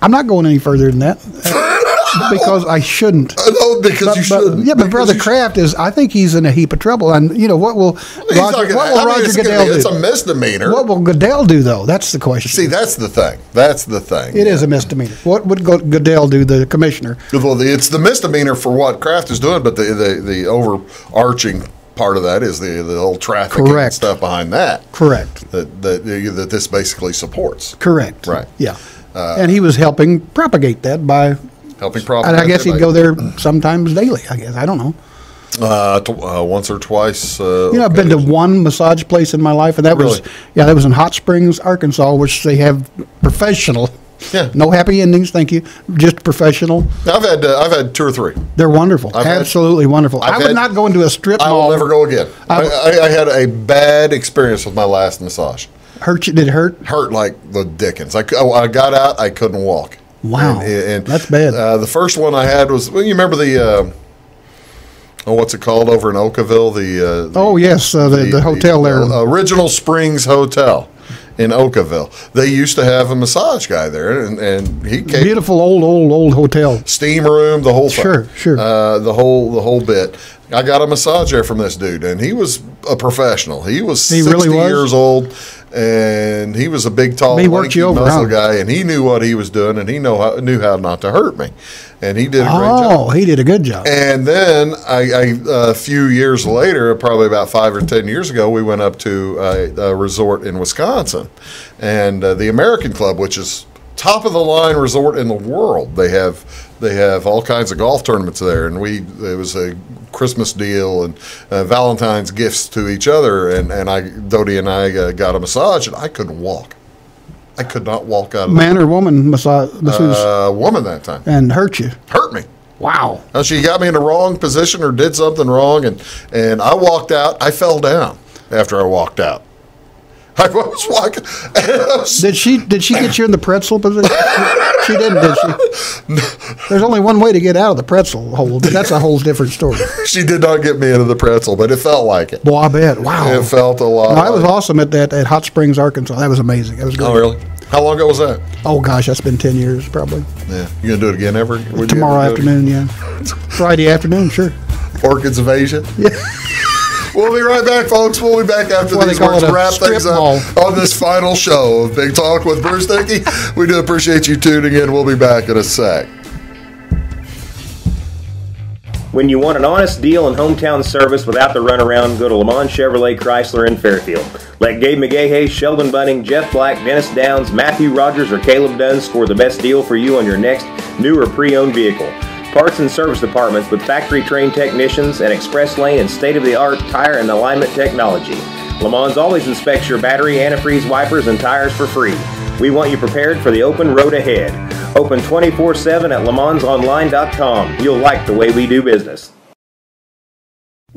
I'm not going any further than that. Because I shouldn't. No, because you shouldn't. Yeah, but Brother Kraft I think he's in a heap of trouble. And, what will Roger Goodell do? It's a misdemeanor. What will Goodell do, though? That's the question. See, that's the thing. It is a misdemeanor. What would Goodell do, the commissioner? Well, it's the misdemeanor for what Kraft is doing, but the overarching part of that is the whole trafficking and stuff behind that. Correct. That this basically supports. Correct. Right. Yeah. And he was helping propagate that by... Helping propagate. And I guess he'd go there sometimes daily, I guess. I don't know. Once or twice. I've been to one massage place in my life, and that was in Hot Springs, Arkansas, which they have professional. Yeah. No happy endings, thank you. Just professional. I've had 2 or 3. They're wonderful. Absolutely wonderful. I would not go into a strip mall. I will never go again. I had a bad experience with my last massage. Hurt you? Did it hurt? Hurt like the dickens. I got out, I couldn't walk. Wow, and that's bad. The first one I had was, you remember the, what's it called over in Oakville? The hotel there. Original Springs Hotel in Oakville. They used to have a massage guy there, and he came. Beautiful old hotel. Steam room, the whole thing. Sure. The whole bit. I got a massage there from this dude, and he was a professional. He was 60 years old, and he was a big, tall, muscle guy, and he knew what he was doing, and he knew how not to hurt me, and he did a great job. Oh, he did a good job. And then a few years later, probably about 5 or 10 years ago, we went up to a resort in Wisconsin, and the American Club, which is top of the line resort in the world. They have all kinds of golf tournaments there, and it was a Christmas deal and Valentine's gifts to each other, and Dodie and I got a massage, and I couldn't walk. I could not walk out of Man or woman masseuse? Woman that time. And hurt you? Hurt me. Wow. Now, she got me in the wrong position or did something wrong, and I walked out. I fell down after I walked out. I was walking. Did she get you in the pretzel position? She didn't, did she? There's only one way to get out of the pretzel hole, but that's a whole different story. She did not get me into the pretzel, but it felt like it. Well, I bet. Wow. It felt a lot. No, I was awesome at Hot Springs, Arkansas. That was amazing. That was great. Oh, really? How long ago was that? Oh, gosh, that's been 10 years probably. Yeah. You going to do it again ever? Tomorrow afternoon, yeah. Friday afternoon, sure. Orchids of Asia? Yeah. We'll be right back, folks. We'll be back after these words to wrap things up on this final show of Big Talk with Bruce Dickey. We do appreciate you tuning in. We'll be back in a sec. When you want an honest deal and hometown service without the runaround, go to Lemon Chevrolet Chrysler in Fairfield. Let Gabe McGahey, Sheldon Bunning, Jeff Black, Dennis Downs, Matthew Rogers, or Caleb Dunn score the best deal for you on your next new or pre-owned vehicle. Parts and service departments with factory-trained technicians and express lane and state-of-the-art tire and alignment technology. Le Mans always inspects your battery, antifreeze, wipers, and tires for free. We want you prepared for the open road ahead. Open 24/7 at lemansonline.com. You'll like the way we do business.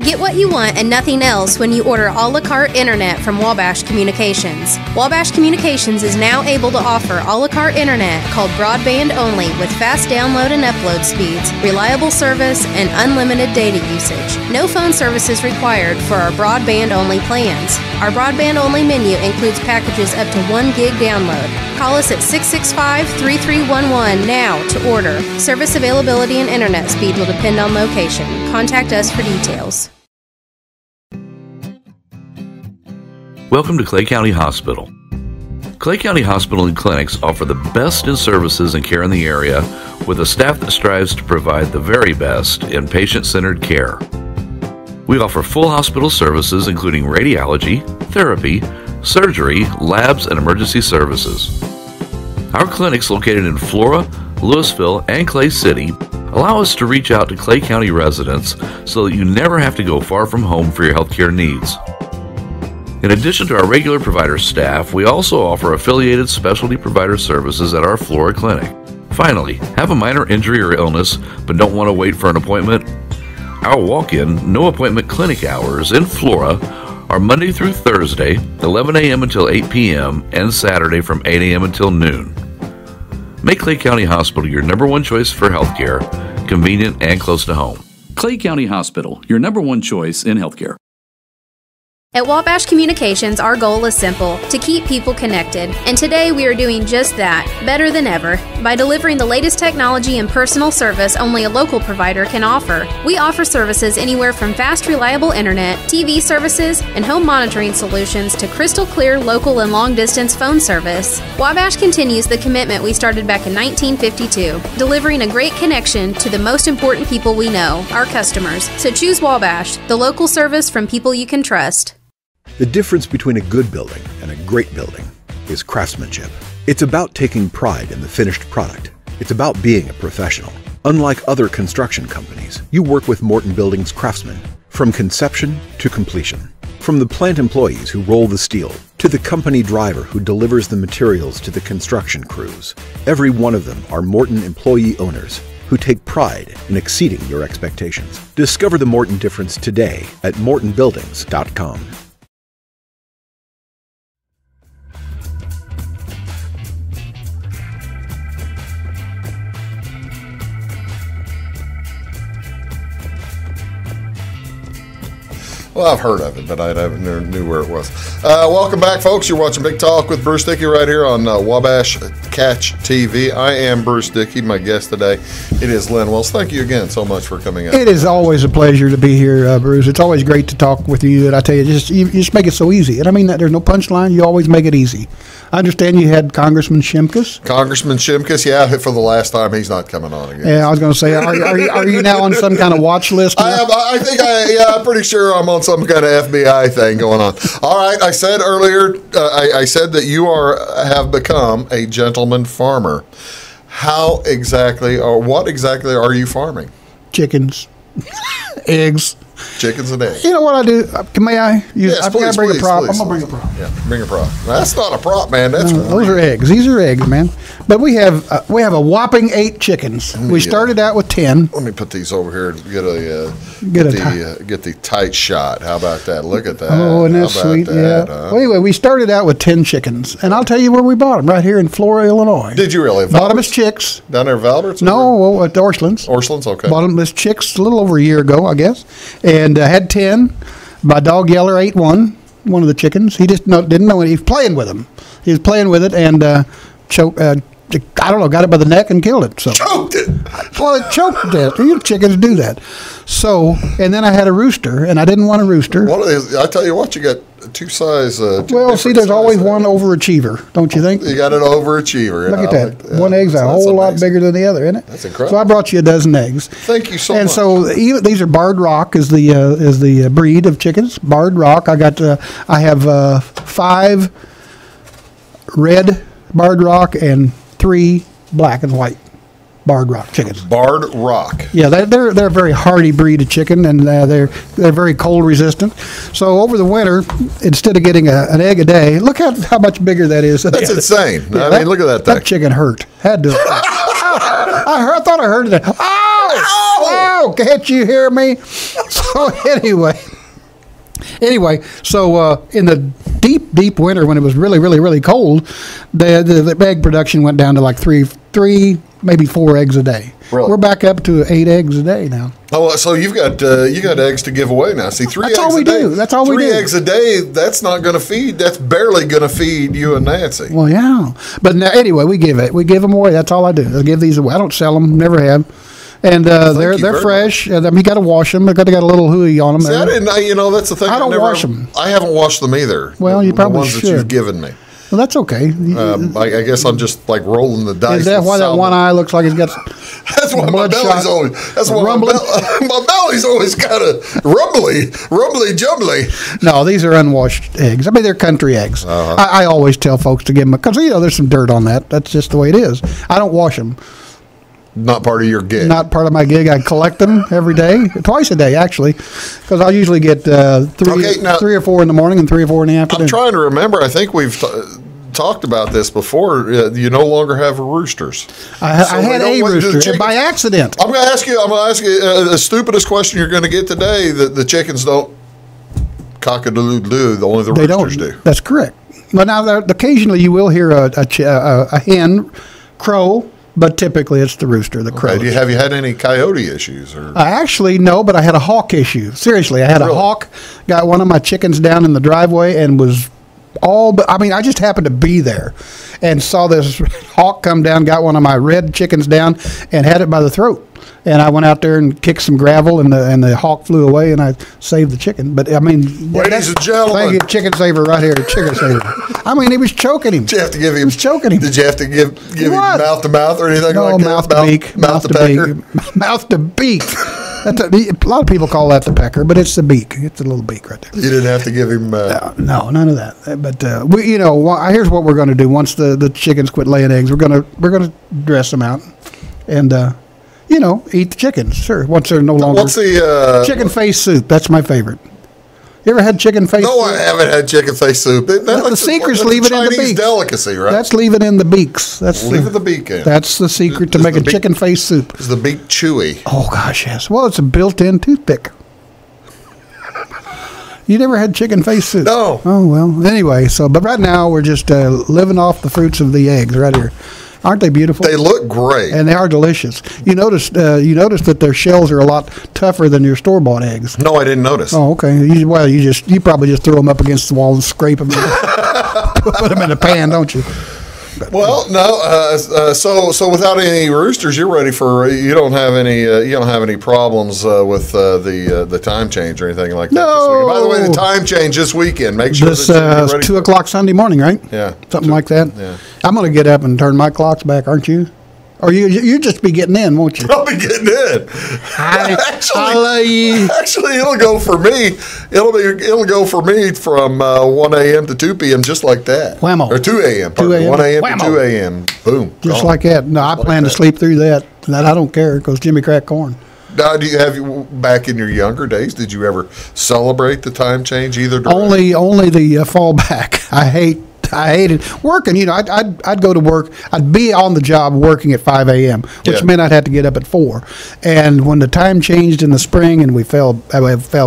Get what you want and nothing else when you order a la carte internet from Wabash Communications. Wabash Communications is now able to offer a la carte internet called broadband only with fast download and upload speeds, reliable service, and unlimited data usage. No phone services required for our broadband only plans. Our broadband only menu includes packages up to 1 gig download. Call us at 665-3311 now to order. Service availability and internet speed will depend on location. Contact us for details. Welcome to Clay County Hospital. Clay County Hospital and Clinics offer the best in services and care in the area with a staff that strives to provide the very best in patient-centered care. We offer full hospital services including radiology, therapy, surgery, labs, and emergency services. Our clinics located in Flora, Louisville, and Clay City allow us to reach out to Clay County residents so that you never have to go far from home for your healthcare needs. In addition to our regular provider staff, we also offer affiliated specialty provider services at our Flora clinic. Finally, have a minor injury or illness but don't want to wait for an appointment? Our walk-in, no-appointment clinic hours in Flora are Monday through Thursday, 11 a.m. until 8 p.m., and Saturday from 8 a.m. until noon. Make Clay County Hospital your number one choice for healthcare, convenient and close to home. Clay County Hospital, your number one choice in healthcare. At Wabash Communications, our goal is simple, to keep people connected. And today we are doing just that, better than ever, by delivering the latest technology and personal service only a local provider can offer. We offer services anywhere from fast, reliable internet, TV services, and home monitoring solutions to crystal clear local and long-distance phone service. Wabash continues the commitment we started back in 1952, delivering a great connection to the most important people we know, our customers. So choose Wabash, the local service from people you can trust. The difference between a good building and a great building is craftsmanship. It's about taking pride in the finished product. It's about being a professional. Unlike other construction companies, you work with Morton Building's craftsmen, from conception to completion. From the plant employees who roll the steel, to the company driver who delivers the materials to the construction crews. Every one of them are Morton employee owners who take pride in exceeding your expectations. Discover the Morton difference today at mortonbuildings.com. Well, I've heard of it, but I never knew where it was. Welcome back, folks. You're watching Big Talk with Bruce Dickey right here on Wabash Catch TV. I am Bruce Dickey. My guest today, it is Len Wells. Thank you again so much for coming out. It is always a pleasure to be here, Bruce. It's always great to talk with you. And I tell you, you just make it so easy. And I mean that there's no punchline. You always make it easy. I understand you had Congressman Shimkus. Congressman Shimkus, yeah, for the last time. He's not coming on again. Yeah, I was going to say, are you now on some kind of watch list? I'm pretty sure I'm on some kind of FBI thing going on. All right, I said earlier, I said that you have become a gentleman farmer. How exactly, or what exactly are you farming? Chickens, eggs. chickens and eggs. You know what I do? May I? Yes, I've got to bring a prop. please. I'm going to bring a prop. Yeah, bring a prop. That's not a prop, man. That's those are eggs. These are eggs, man. But we have a whopping 8 chickens. We started out with 10. Let me put these over here to get the tight shot. How about that? Look at that. Oh, and that's sweet. Yeah. Well, anyway, we started out with 10 chickens, and I'll tell you where we bought them. Right here in Flora, Illinois. Did you really? Bought them as chicks. Down there, Valbert's? No, at Orchlands. Orchlands, okay. Bought them as chicks a little over a year ago, I guess, and had 10. My dog Yeller ate one of the chickens. He just didn't know it. He was playing with them. He was playing with it and choked. I don't know, got it by the neck and killed it. So choked it. Well, it choked it. You chickens do that. So, and then I had a rooster, and I didn't want a rooster. I tell you what, you got two size. Well, see, there's always one overachiever, don't you think? You got an overachiever. Look at that. Like, one egg's a whole lot bigger than the other, isn't it? That's incredible. So I brought you a dozen eggs. Thank you so much. And so these are Barred Rock is the breed of chickens. Barred Rock. I have 5 red Barred Rock and 3 black and white Barred Rock chickens. Barred Rock. Yeah, they're a very hardy breed of chicken, and they're very cold resistant. So over the winter, instead of getting an egg a day, look how much bigger that is. That's insane. Yeah, I mean, look at that thing. That chicken hurt. Had to. I thought I heard it. Oh, can't you hear me? So anyway, so in the deep winter when it was really cold, the egg production went down to like three, maybe 4 eggs a day. Really? We're back up to 8 eggs a day now. Oh, so you got eggs to give away now. See, 3 that's eggs all we a day. do. That's all we do. 3 eggs a day. That's not going to feed. That's barely going to feed you and Nancy. Well, yeah, but now, anyway, we give them away. That's all I do. I give these away. I don't sell them. Never have. And they're fresh. I mean, you got to wash them. They got a little hooey on them. See, I didn't. That's the thing. I don't wash them. I haven't washed them either. Well, you probably should. The ones should. that you've given me. Well, that's okay. I guess I'm just like rolling the dice. Is that why that one eye looks like it's got? That's why my belly's always. That's why my belly's always kind of rumbly, jumbly. No, these are unwashed eggs. I mean, they're country eggs. Uh-huh. I always tell folks to give them because there's some dirt on that. That's just the way it is. I don't wash them. Not part of your gig. Not part of my gig. I collect them every day, twice a day actually, because I'll usually get 3 or 4 in the morning and 3 or 4 in the afternoon. I'm trying to remember. I think we've talked about this before. You no longer have roosters. I had a rooster by accident. I'm going to ask you the stupidest question you're going to get today. The chickens don't cock-a-doodle-doo. Only the roosters do. That's correct. But now occasionally you will hear a hen crow. But typically, it's the rooster, the crow. Have you had any coyote issues? Or? Actually, no, but I had a hawk issue. Seriously, I had a hawk, got one of my chickens down in the driveway and was I just happened to be there and saw this hawk come down, got one of my red chickens down and had it by the throat. And I went out there and kicked some gravel, and the hawk flew away, and I saved the chicken. But I mean, ladies and gentlemen, thank you, chicken saver right here, chicken saver. I mean, he was choking him. Did you have to give him? He was choking him. Did you have to give him mouth to mouth or anything like that? No, mouth to beak, mouth to beak, mouth to beak. A lot of people call that the pecker, but it's the beak. It's a little beak right there. You didn't have to give him. No, none of that. But here's what we're going to do. Once the chickens quit laying eggs, we're gonna dress them out, and eat the chickens. Sure. Once they're no longer. What's the chicken face soup? That's my favorite. You ever had chicken face soup? No, I haven't had chicken face soup. The secret's leave it in the beaks. Chinese delicacy, right? That's leave it in the beaks. Leave the beak in. That's the secret to make a chicken face soup. Is the beak chewy? Oh, gosh, yes. Well, it's a built-in toothpick. You never had chicken face soup? No. Oh, well. Anyway, but right now we're just living off the fruits of the eggs right here. Aren't they beautiful? They look great, and they are delicious. You notice that their shells are a lot tougher than your store-bought eggs. No, I didn't notice. Oh, okay. You probably just throw them up against the wall and scrape them, put them in a pan, don't you? Well, no. So without any roosters, you're ready for. You don't have any problems with the time change or anything like that. No. By the way, the time change this weekend. Make sure this 2:00 Sunday morning, right? Yeah, something like that. Yeah. I'm going to get up and turn my clocks back, aren't you? Or you just be getting in, won't you? I'll be getting in. Actually, it'll go for me. It'll go for me from 1 a.m. to 2 p.m. just like that. Whammo. Or 2 a.m. 1 a.m. to 2 a.m. Boom. Just like that. No, I plan to sleep through that. That I don't care because Jimmy cracked corn. Now, have you back in your younger days? Did you ever celebrate the time change either direction? Only the fallback. I hated working. You know, I'd go to work. I'd be on the job working at 5 a.m., which meant I'd have to get up at 4. And when the time changed in the spring, and we fell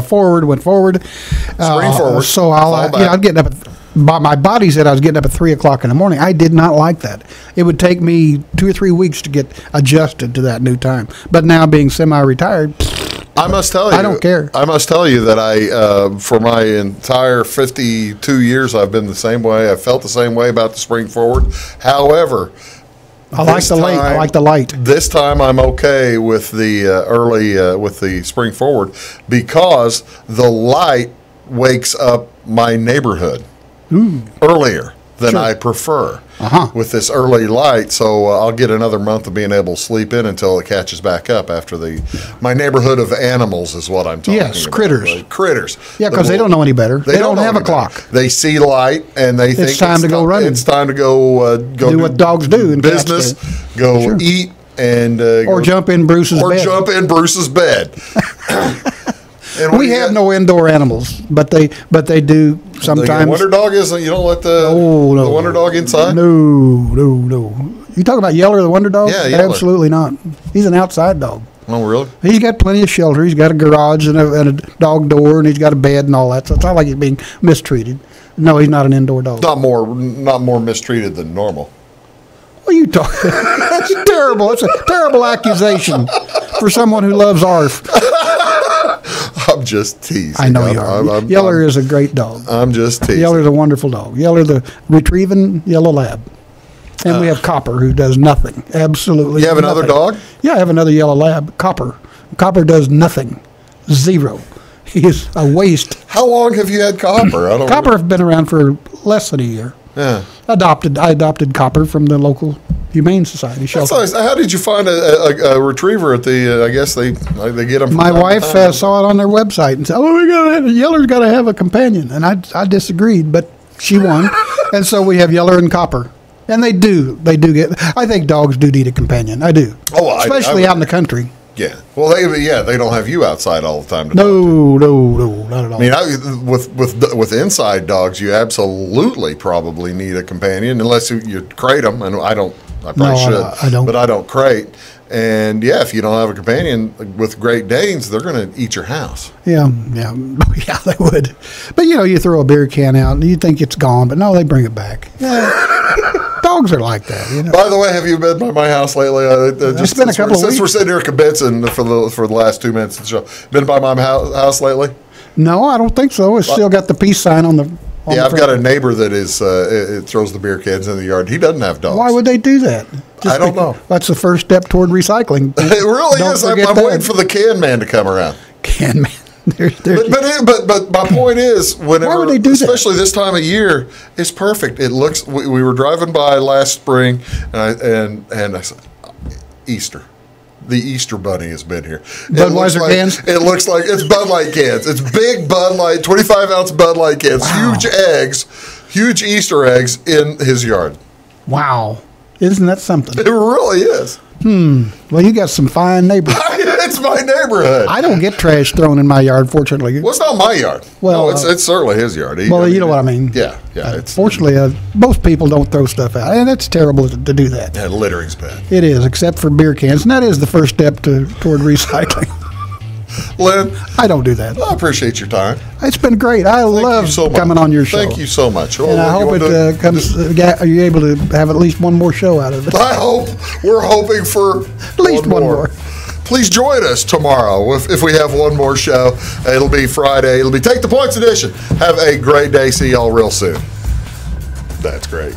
forward, went forward. Spring forward. So I'd get up. My body said I was getting up at 3 o'clock in the morning. I did not like that. It would take me 2 or 3 weeks to get adjusted to that new time. But now being semi-retired, I must tell you, I don't care. I must tell you that for my entire 52 years, I've been the same way. I felt the same way about the spring forward. However, I like the light. This time, I'm okay with the with the spring forward because the light wakes up my neighborhood earlier than I prefer with this early light. So I'll get another month of being able to sleep in until it catches back up after my neighborhood of animals is what I'm talking about. Yes, critters. Critters. Yeah, because they don't know any better. They don't have a clock. They see light and they think it's time to go running. It's time to go do what dogs do in business, go eat, and or jump in Bruce's bed. Or jump in Bruce's bed. And we have no indoor animals, but they do sometimes. The wonder dog isn't. You don't let the wonder dog inside. No. You talking about Yeller, the wonder dog? Yeah, Yeller. Absolutely not. He's an outside dog. Oh, really? He's got plenty of shelter. He's got a garage and a dog door, and he's got a bed and all that. So it's not like he's being mistreated. No, he's not an indoor dog. Not more mistreated than normal. What are you talking? That's terrible. That's a terrible accusation for someone who loves ARF. I'm just teasing. I know you are. Yeller is a great dog. I'm just teasing. Yeller's a wonderful dog. Yeller, the retrieving yellow lab. And we have Copper, who does nothing. Absolutely You have nothing. another dog? Yeah, I have another yellow lab, Copper. Copper does nothing. Zero. He is a waste. How long have you had Copper? Copper has been around for less than a year. Yeah. I adopted Copper from the local Humane Society shelter. That's nice. How did you find a retriever at the? I guess they get them. My wife saw it on their website and said, "Oh, Yeller's got to have a companion," and I disagreed, but she won, and so we have Yeller and Copper, and they do get. I think dogs do need a companion. I do. Oh, especially out in the country. Yeah. Well, they don't have you outside all the time. No, not at all. I mean, with inside dogs, you absolutely probably need a companion, unless you crate them, and I probably should. I don't. But I don't crate. And yeah, if you don't have a companion with Great Danes, they're going to eat your house. Yeah, they would. But you throw a beer can out and you think it's gone, but no, they bring it back. Yeah. Dogs are like that. By the way, have you been by my house lately? It's been a couple of weeks. Since we're sitting here kibitzing for the last 2 minutes of the show, been by my house lately? No, I don't think so. It's still got the peace sign on the. I've got a neighbor that it throws the beer cans in the yard. He doesn't have dogs. Why would they do that? I don't know. That's the first step toward recycling. It really is. I'm waiting for the can man to come around. Can man. But my point is, whenever, why would they do especially this time of year, it's perfect. It looks. We were driving by last spring, and I said, Easter. The Easter Bunny has been here. Budweiser cans? It looks like it's Bud Light cans. It's big Bud Light, 25-ounce Bud Light cans. Wow. Huge eggs, huge Easter eggs in his yard. Wow. Isn't that something? It really is. Well, you got some fine neighbors. It's my neighborhood. I don't get trash thrown in my yard, fortunately. Well, it's not my yard. Well, no, it's certainly his yard. You know what I mean. Yeah. Fortunately, most people don't throw stuff out, and it's terrible to do that. Yeah, littering's bad. It is, except for beer cans, and that is the first step toward recycling. Len, I don't do that. I appreciate your time. It's been great. I love coming on your show. Thank you so much. And I hope it comes. Are you able to have at least one more show out of it? I hope. We're hoping for at least one more. Please join us tomorrow if we have one more show. It'll be Friday. It'll be Take the Points edition. Have a great day. See y'all real soon. That's great.